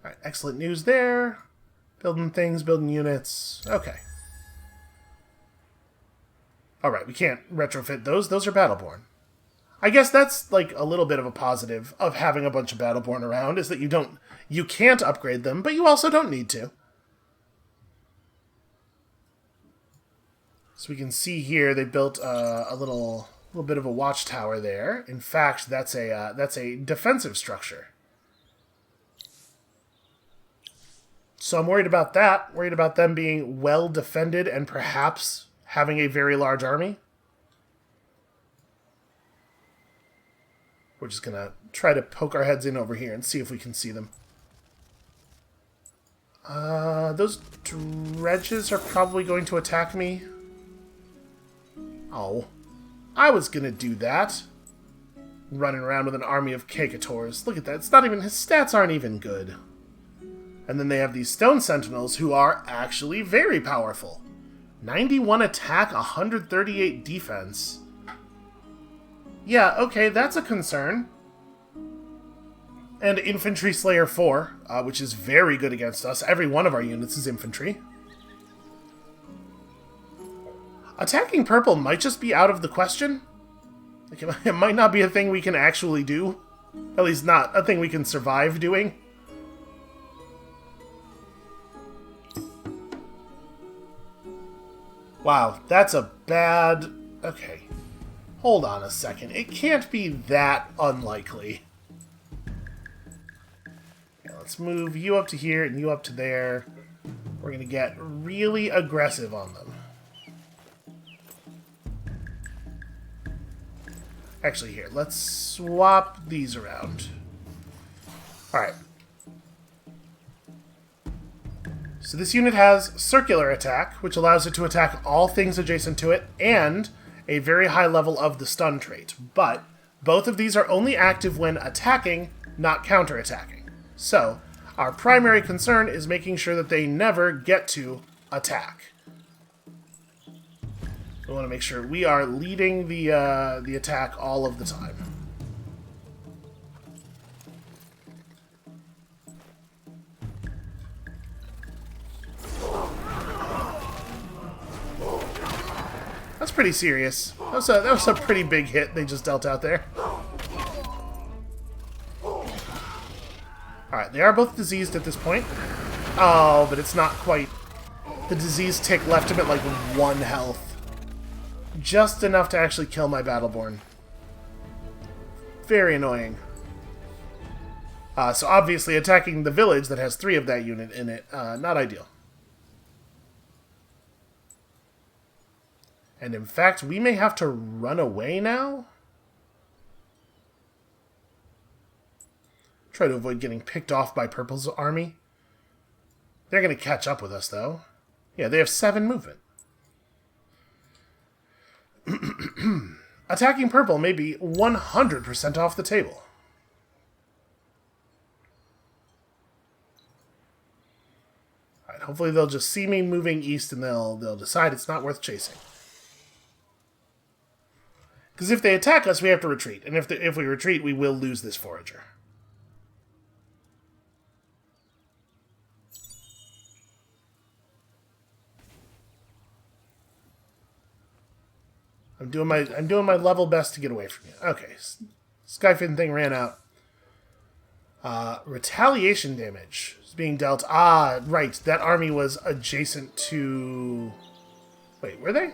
A: Alright, excellent news there. Building things, building units. Okay. Alright, we can't retrofit those. Those are Battleborn. I guess that's like a little bit of a positive of having a bunch of Battleborn around, is that you can't upgrade them, but you also don't need to. So we can see here they built a little bit of a watchtower there. In fact, that's a defensive structure. So I'm worried about that. Worried about them being well defended and perhaps having a very large army. We're just going to try to poke our heads in over here and see if we can see them. Those dredges are probably going to attack me. Oh, I was going to do that. Running around with an army of Cacators. Look at that. It's not even... His stats aren't even good. And then they have these Stone Sentinels who are actually very powerful. 91 attack, 138 defense. Yeah, okay, that's a concern. And Infantry Slayer 4, which is very good against us. Every one of our units is infantry. Attacking purple might just be out of the question. Like, it might not be a thing we can actually do. At least not a thing we can survive doing. Wow, that's a bad... Okay. Hold on a second. It can't be that unlikely. Okay, let's move you up to here and you up to there. We're going to get really aggressive on them. Actually, here, let's swap these around. Alright. So this unit has circular attack, which allows it to attack all things adjacent to it, and a very high level of the stun trait. But both of these are only active when attacking, not counterattacking. So, our primary concern is making sure that they never get to attack. We want to make sure we are leading the attack all of the time. That's pretty serious. That was a pretty big hit they just dealt out there. Alright, they are both diseased at this point. Oh, but it's not quite... The disease tick left him at like 1 health. Just enough to actually kill my Battleborn. Very annoying. So obviously attacking the village that has 3 of that unit in it, not ideal. And in fact, we may have to run away now? Try to avoid getting picked off by Purple's army. They're going to catch up with us, though. Yeah, they have 7 movement. Attacking Purple may be 100% off the table. Alright, hopefully they'll just see me moving east and they'll decide it's not worth chasing. Because if they attack us, we have to retreat. And if we retreat, we will lose this forager. I'm doing my level best to get away from you. Okay, skyfin thing ran out. Retaliation damage is being dealt. Ah, right. That army was adjacent to... Wait, were they?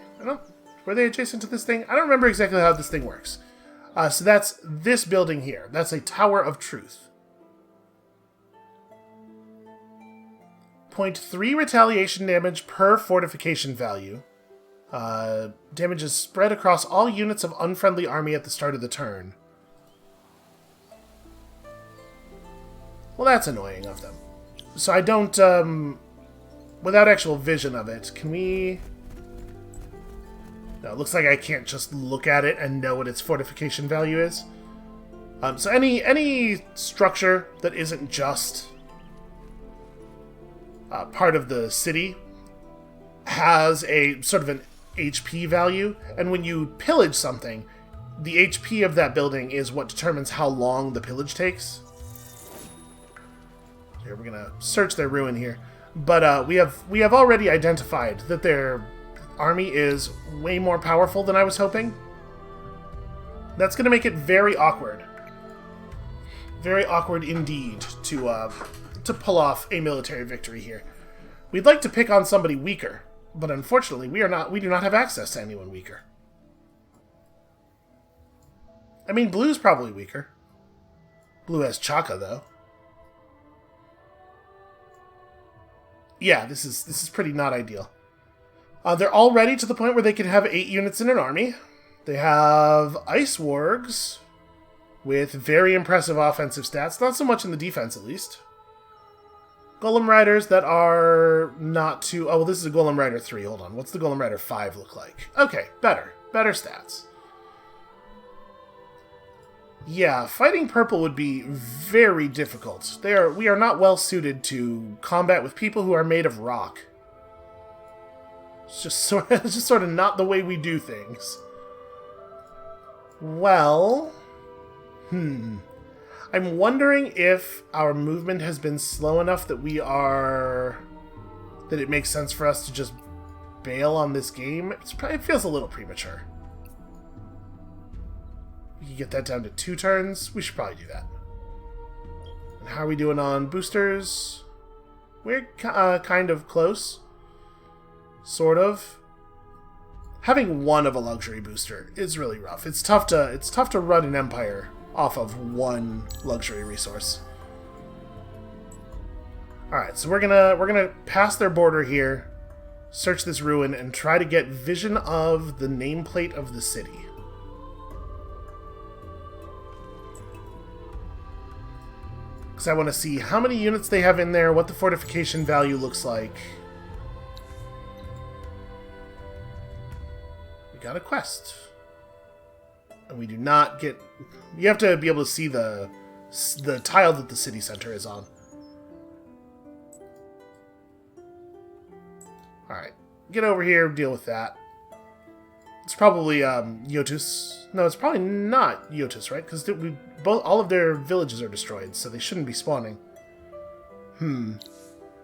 A: Were they adjacent to this thing? I don't remember exactly how this thing works. So that's this building here. That's a Tower of Truth. 0.3 retaliation damage per fortification value. Damage is spread across all units of unfriendly army at the start of the turn. Well, that's annoying of them. So I don't, without actual vision of it, can we... No, it looks like I can't just look at it and know what its fortification value is. So any structure that isn't just part of the city has a sort of an HP value, and when you pillage something, the HP of that building is what determines how long the pillage takes. Here, we're gonna search their ruin here, but we have already identified that their army is way more powerful than I was hoping. That's gonna make it very awkward. Very awkward indeed to pull off a military victory here. We'd like to pick on somebody weaker, but unfortunately we do not have access to anyone weaker. I mean, blue's probably weaker. Blue has Chaka, though. Yeah, this is pretty not ideal. They're already to the point where they can have 8 units in an army. They have Ice Wargs with very impressive offensive stats. Not so much in the defense, at least. Golem Riders that are not too... Oh, well, this is a Golem Rider 3. Hold on. What's the Golem Rider 5 look like? Okay, better. Better stats. Yeah, fighting purple would be very difficult. We are not well suited to combat with people who are made of rock. It's just sort of not the way we do things. Well, I'm wondering if our movement has been slow enough that that it makes sense for us to just bail on this game. It feels a little premature. We can get that down to 2 turns. We should probably do that. And how are we doing on boosters? We're kind of close. Sort of. Having one of a luxury booster is really rough. It's tough to run an empire off of one luxury resource. Alright, so we're gonna pass their border here, search this ruin, and try to get vision of the nameplate of the city. Because I want to see how many units they have in there, what the fortification value looks like. We got a quest. And we do not get... You have to be able to see the tile that the city center is on. Alright. Get over here, deal with that. It's probably Yotus. No, it's probably not Yotus, right? Because all of their villages are destroyed, so they shouldn't be spawning. I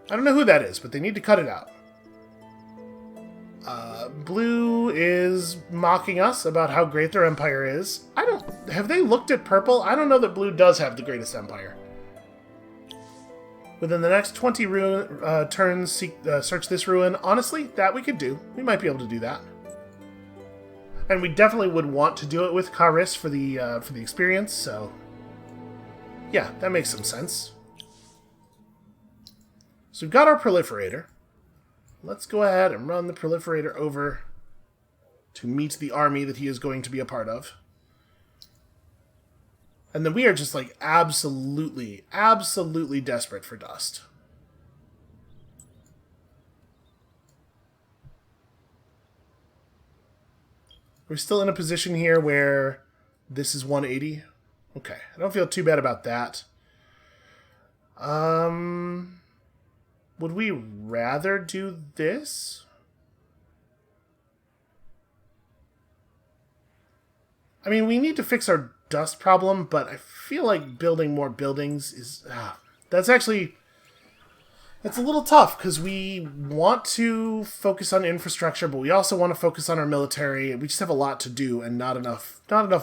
A: don't know who that is, but they need to cut it out. Blue is mocking us about how great their empire is. Have they looked at purple? I don't know that blue does have the greatest empire. Within the next 20 turns, search this ruin. Honestly, that we could do. We might be able to do that. And we definitely would want to do it with Karis for the experience, so... Yeah, that makes some sense. So we've got our proliferator. Let's go ahead and run the proliferator over to meet the army that he is going to be a part of. And then we are just like absolutely desperate for dust. We're still in a position here where this is 180. Okay, I don't feel too bad about that. Would we rather do this? I mean, we need to fix our dust problem, but I feel like building more buildings is... that's actually... It's a little tough, because we want to focus on infrastructure, but we also want to focus on our military. We just have a lot to do, and not enough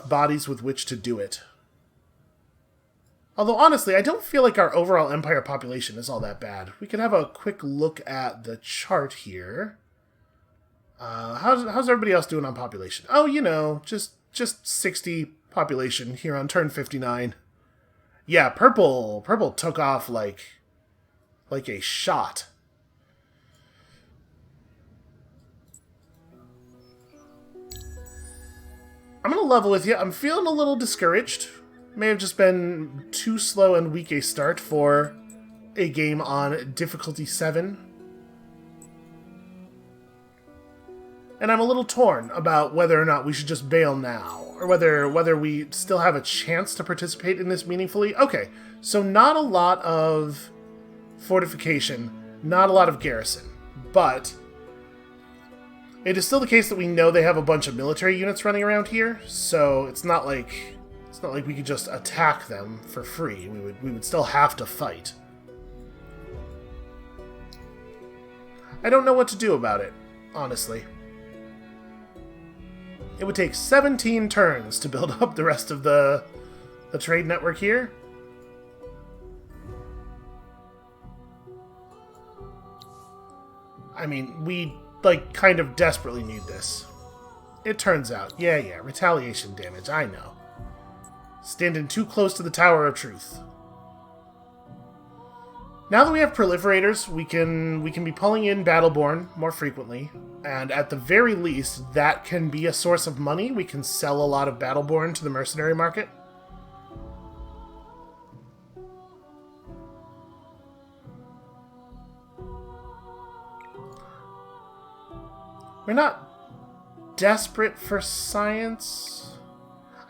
A: bodies with which to do it. Although, honestly, I don't feel like our overall empire population is all that bad. We can have a quick look at the chart here. How's everybody else doing on population? Oh, you know, just 60 population here on turn 59. Yeah, purple took off like a shot. I'm gonna level with you. I'm feeling a little discouraged. May have just been too slow and weak a start for a game on difficulty 7. And I'm a little torn about whether or not we should just bail now, or whether we still have a chance to participate in this meaningfully. Okay, so not a lot of fortification, not a lot of garrison, but it is still the case that we know they have a bunch of military units running around here, so it's not like we could just attack them for free. We would still have to fight. I don't know what to do about it, honestly. It would take 17 turns to build up the rest of the trade network here. I mean, we, kind of desperately need this. It turns out. Yeah, retaliation damage, I know. Standing too close to the Tower of Truth. Now that we have proliferators, we can be pulling in Battleborn more frequently, and at the very least, that can be a source of money. We can sell a lot of Battleborn to the mercenary market. We're not desperate for science.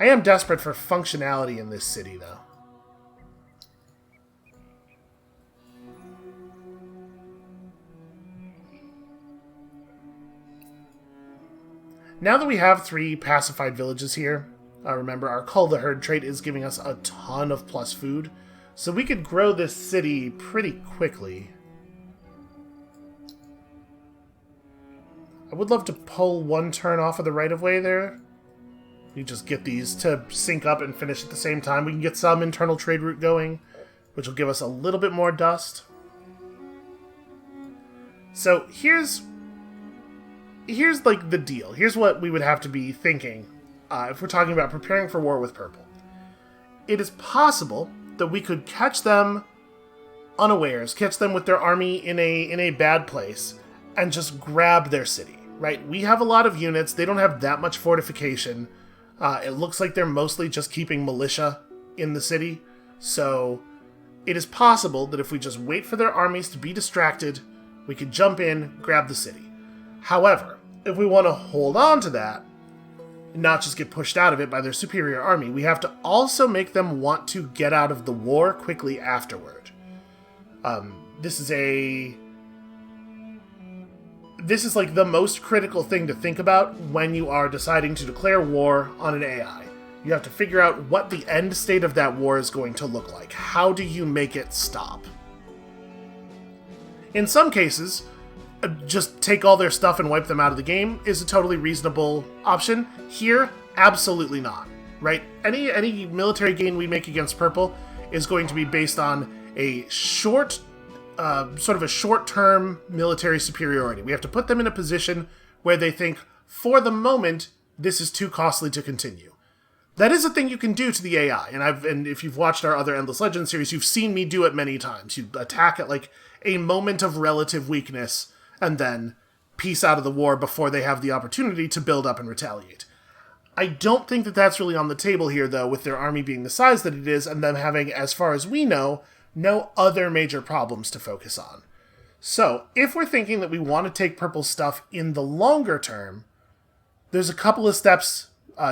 A: I am desperate for functionality in this city, though. Now that we have 3 pacified villages here, remember our Cull the Herd trait is giving us a ton of plus food, so we could grow this city pretty quickly. I would love to pull 1 turn off of the right-of-way there. We just get these to sync up and finish at the same time. We can get some internal trade route going, which will give us a little bit more dust. So here's like the deal. Here's what we would have to be thinking if we're talking about preparing for war with Purple. It is possible that we could catch them unawares, catch them with their army in a bad place, and just grab their city, right? We have a lot of units. They don't have that much fortification. It looks like they're mostly just keeping militia in the city. So it is possible that if we just wait for their armies to be distracted, we could jump in, grab the city. However, if we want to hold on to that, not just get pushed out of it by their superior army, we have to also make them want to get out of the war quickly afterward. This is like the most critical thing to think about when you are deciding to declare war on an AI. You have to figure out what the end state of that war is going to look like. How do you make it stop? In some cases, just take all their stuff and wipe them out of the game is a totally reasonable option. Here, absolutely not, right? Any military gain we make against Purple is going to be based on a short short-term military superiority. We have to put them in a position where they think, for the moment, this is too costly to continue. That is a thing you can do to the AI, and if you've watched our other Endless Legends series, you've seen me do it many times. You attack at like a moment of relative weakness, and then peace out of the war before they have the opportunity to build up and retaliate. I don't think that that's really on the table here, though, with their army being the size that it is, and them having, as far as we know, no other major problems to focus on. So, if we're thinking that we want to take Purple's stuff in the longer term, there's a couple of steps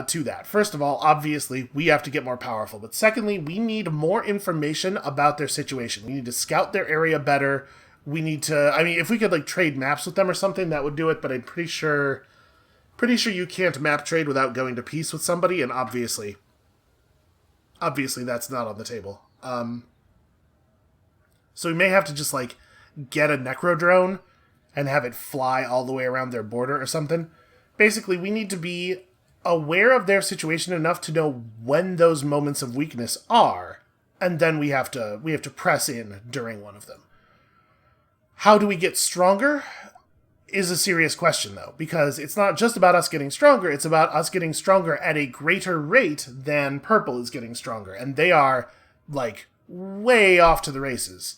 A: to that. First of all, obviously, we have to get more powerful. But secondly, we need more information about their situation. We need to scout their area better. We need to... I mean, if we could, like, trade maps with them or something, that would do it. But I'm pretty sure you can't map trade without going to peace with somebody. And obviously that's not on the table. So we may have to just, like, get a necro drone and have it fly all the way around their border or something. Basically, we need to be aware of their situation enough to know when those moments of weakness are, and then we have to press in during one of them. How do we get stronger is a serious question, though, because it's not just about us getting stronger, it's about us getting stronger at a greater rate than Purple is getting stronger, and they are, like, way off to the races.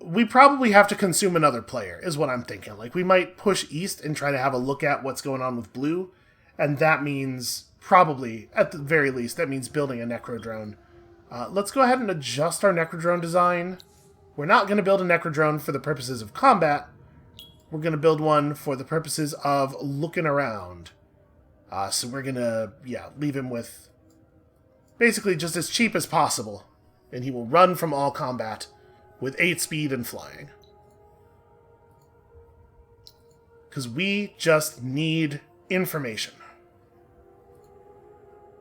A: We probably have to consume another player, is what I'm thinking. Like, we might push east and try to have a look at what's going on with blue, and that means, probably, at the very least, that means building a Necrodrone. Let's go ahead and adjust our Necrodrone design. We're not going to build a Necrodrone for the purposes of combat. We're going to build one for the purposes of looking around. So we're going to, leave him with basically just as cheap as possible, and he will run from all combat with 8 speed and flying. Because we just need information.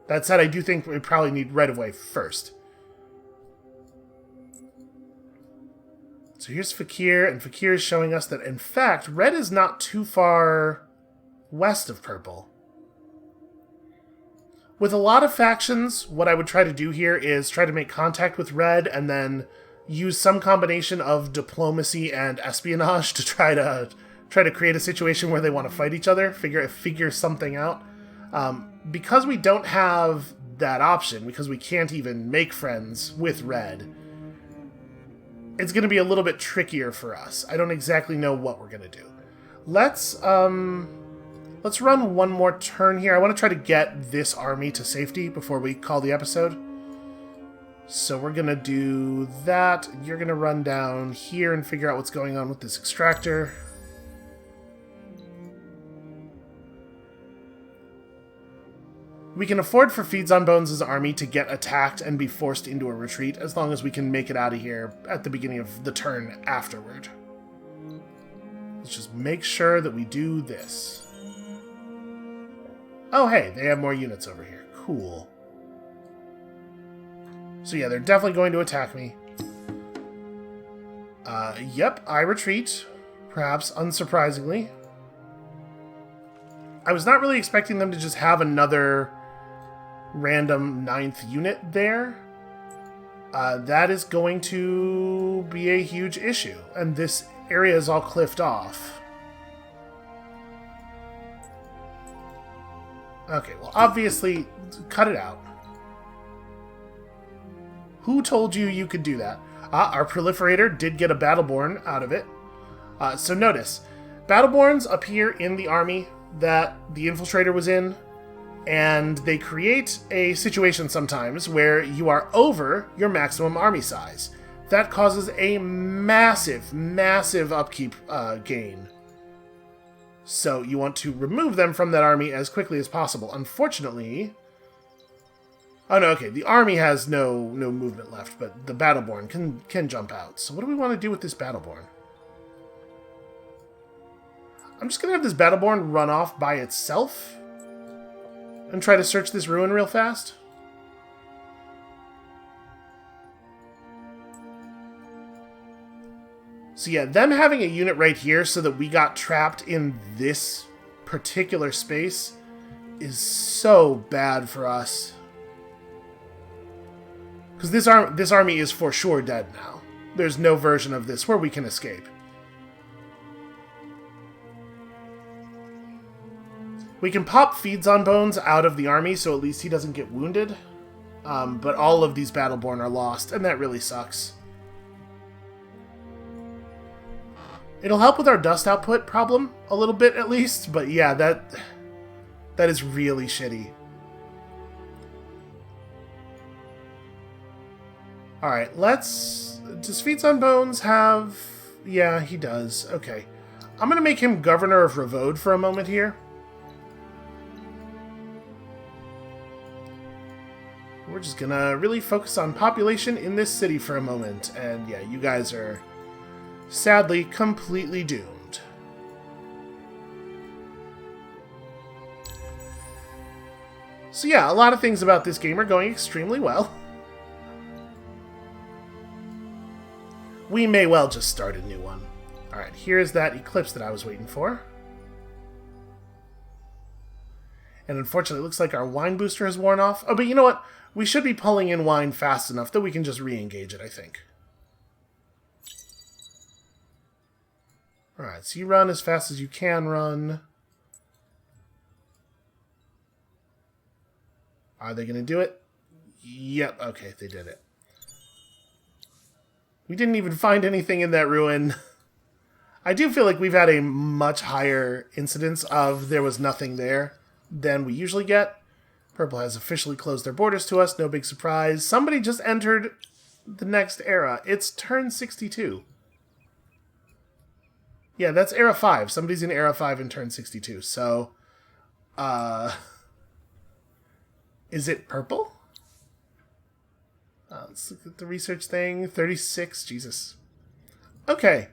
A: That said, I do think we probably need right-of-way first. So here's Fakir, and Fakir is showing us that, in fact, red is not too far west of purple. With a lot of factions, what I would try to do here is try to make contact with red and then use some combination of diplomacy and espionage to try to create a situation where they want to fight each other, figure something out. Because we don't have that option, because we can't even make friends with red, it's going to be a little bit trickier for us. I don't exactly know what we're going to do. Let's run one more turn here. I want to try to get this army to safety before we call the episode. So we're going to do that. You're going to run down here and figure out what's going on with this extractor. We can afford for Feeds on Bones' army to get attacked and be forced into a retreat, as long as we can make it out of here at the beginning of the turn afterward. Let's just make sure that we do this. Oh, hey, they have more units over here. Cool. So yeah, they're definitely going to attack me. Yep, I retreat. Perhaps unsurprisingly. I was not really expecting them to just have another random 9th unit there. That is going to be a huge issue. And this area is all cliffed off. Okay, well, obviously, cut it out. Who told you you could do that? Our proliferator did get a Battleborn out of it. So notice, Battleborns appear in the army that the Infiltrator was in, and they create a situation sometimes where you are over your maximum army size. That causes a massive, massive upkeep gain. So you want to remove them from that army as quickly as possible. Unfortunately... Oh no, okay, the army has no movement left, but the Battleborn can jump out. So what do we want to do with this Battleborn? I'm just going to have this Battleborn run off by itself and try to search this ruin real fast. So yeah, them having a unit right here so that we got trapped in this particular space is so bad for us. Because this army is for sure dead now. There's no version of this where we can escape. We can pop Feeds on Bones out of the army, so at least he doesn't get wounded. But all of these Battleborn are lost, and that really sucks. It'll help with our dust output problem, a little bit at least, but yeah, that is really shitty. Alright, does Feeds on Bones have... Yeah, he does. Okay. I'm going to make him Governor of Revode for a moment here. We're just going to really focus on population in this city for a moment. And yeah, you guys are sadly completely doomed. So yeah, a lot of things about this game are going extremely well. We may well just start a new one. Alright, here's that eclipse that I was waiting for. And unfortunately, it looks like our wine booster has worn off. Oh, but you know what? We should be pulling in wine fast enough that we can just re-engage it, I think. Alright, so you run as fast as you can run. Are they going to do it? Yep, okay, they did it. We didn't even find anything in that ruin. I do feel like we've had a much higher incidence of there was nothing there than we usually get. Purple has officially closed their borders to us, no big surprise. Somebody just entered the next era. It's turn 62. Yeah, that's era 5. Somebody's in era 5 in turn 62. So, is it purple? Let's look at the research thing. 36. Jesus. Okay.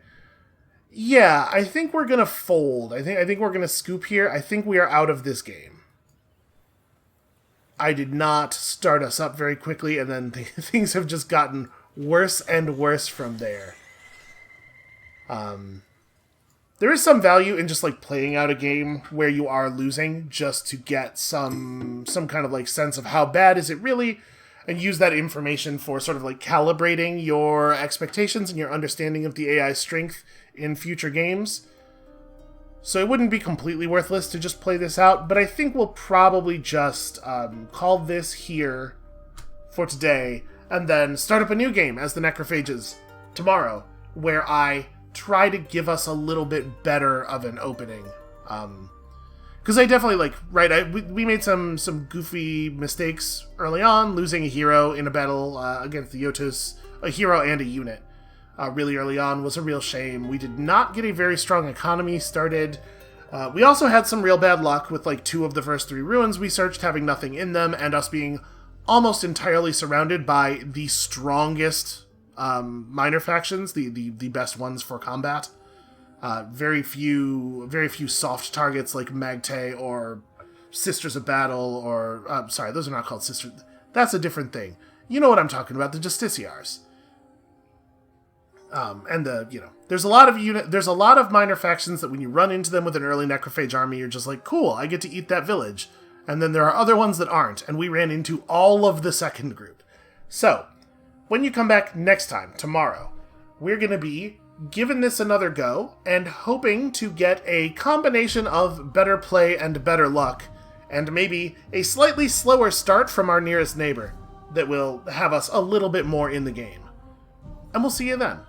A: Yeah, I think we're gonna fold. I think we're gonna scoop here. I think we are out of this game. I did not start us up very quickly, and then things have just gotten worse and worse from there. There is some value in just like playing out a game where you are losing, just to get some kind of like sense of how bad is it really. And use that information for sort of like calibrating your expectations and your understanding of the AI's strength in future games. So it wouldn't be completely worthless to just play this out, but I think we'll probably just call this here for today, and then start up a new game as the Necrophages tomorrow, where I try to give us a little bit better of an opening. Because I definitely, we made some goofy mistakes early on, losing a hero in a battle against the Yotus, a hero and a unit. Really early on was a real shame. We did not get a very strong economy started. We also had some real bad luck with 2 of the first 3 ruins we searched having nothing in them, and us being almost entirely surrounded by the strongest minor factions, the best ones for combat. Very few soft targets like Magte or Sisters of Battle, or sorry, those are not called Sisters. That's a different thing. You know what I'm talking about, the Justiciars. And there's a lot of minor factions that when you run into them with an early Necrophage army, you're just like, cool, I get to eat that village. And then there are other ones that aren't, and we ran into all of the second group. So, when you come back next time, tomorrow, we're going to be giving this another go, and hoping to get a combination of better play and better luck, and maybe a slightly slower start from our nearest neighbor that will have us a little bit more in the game. And we'll see you then.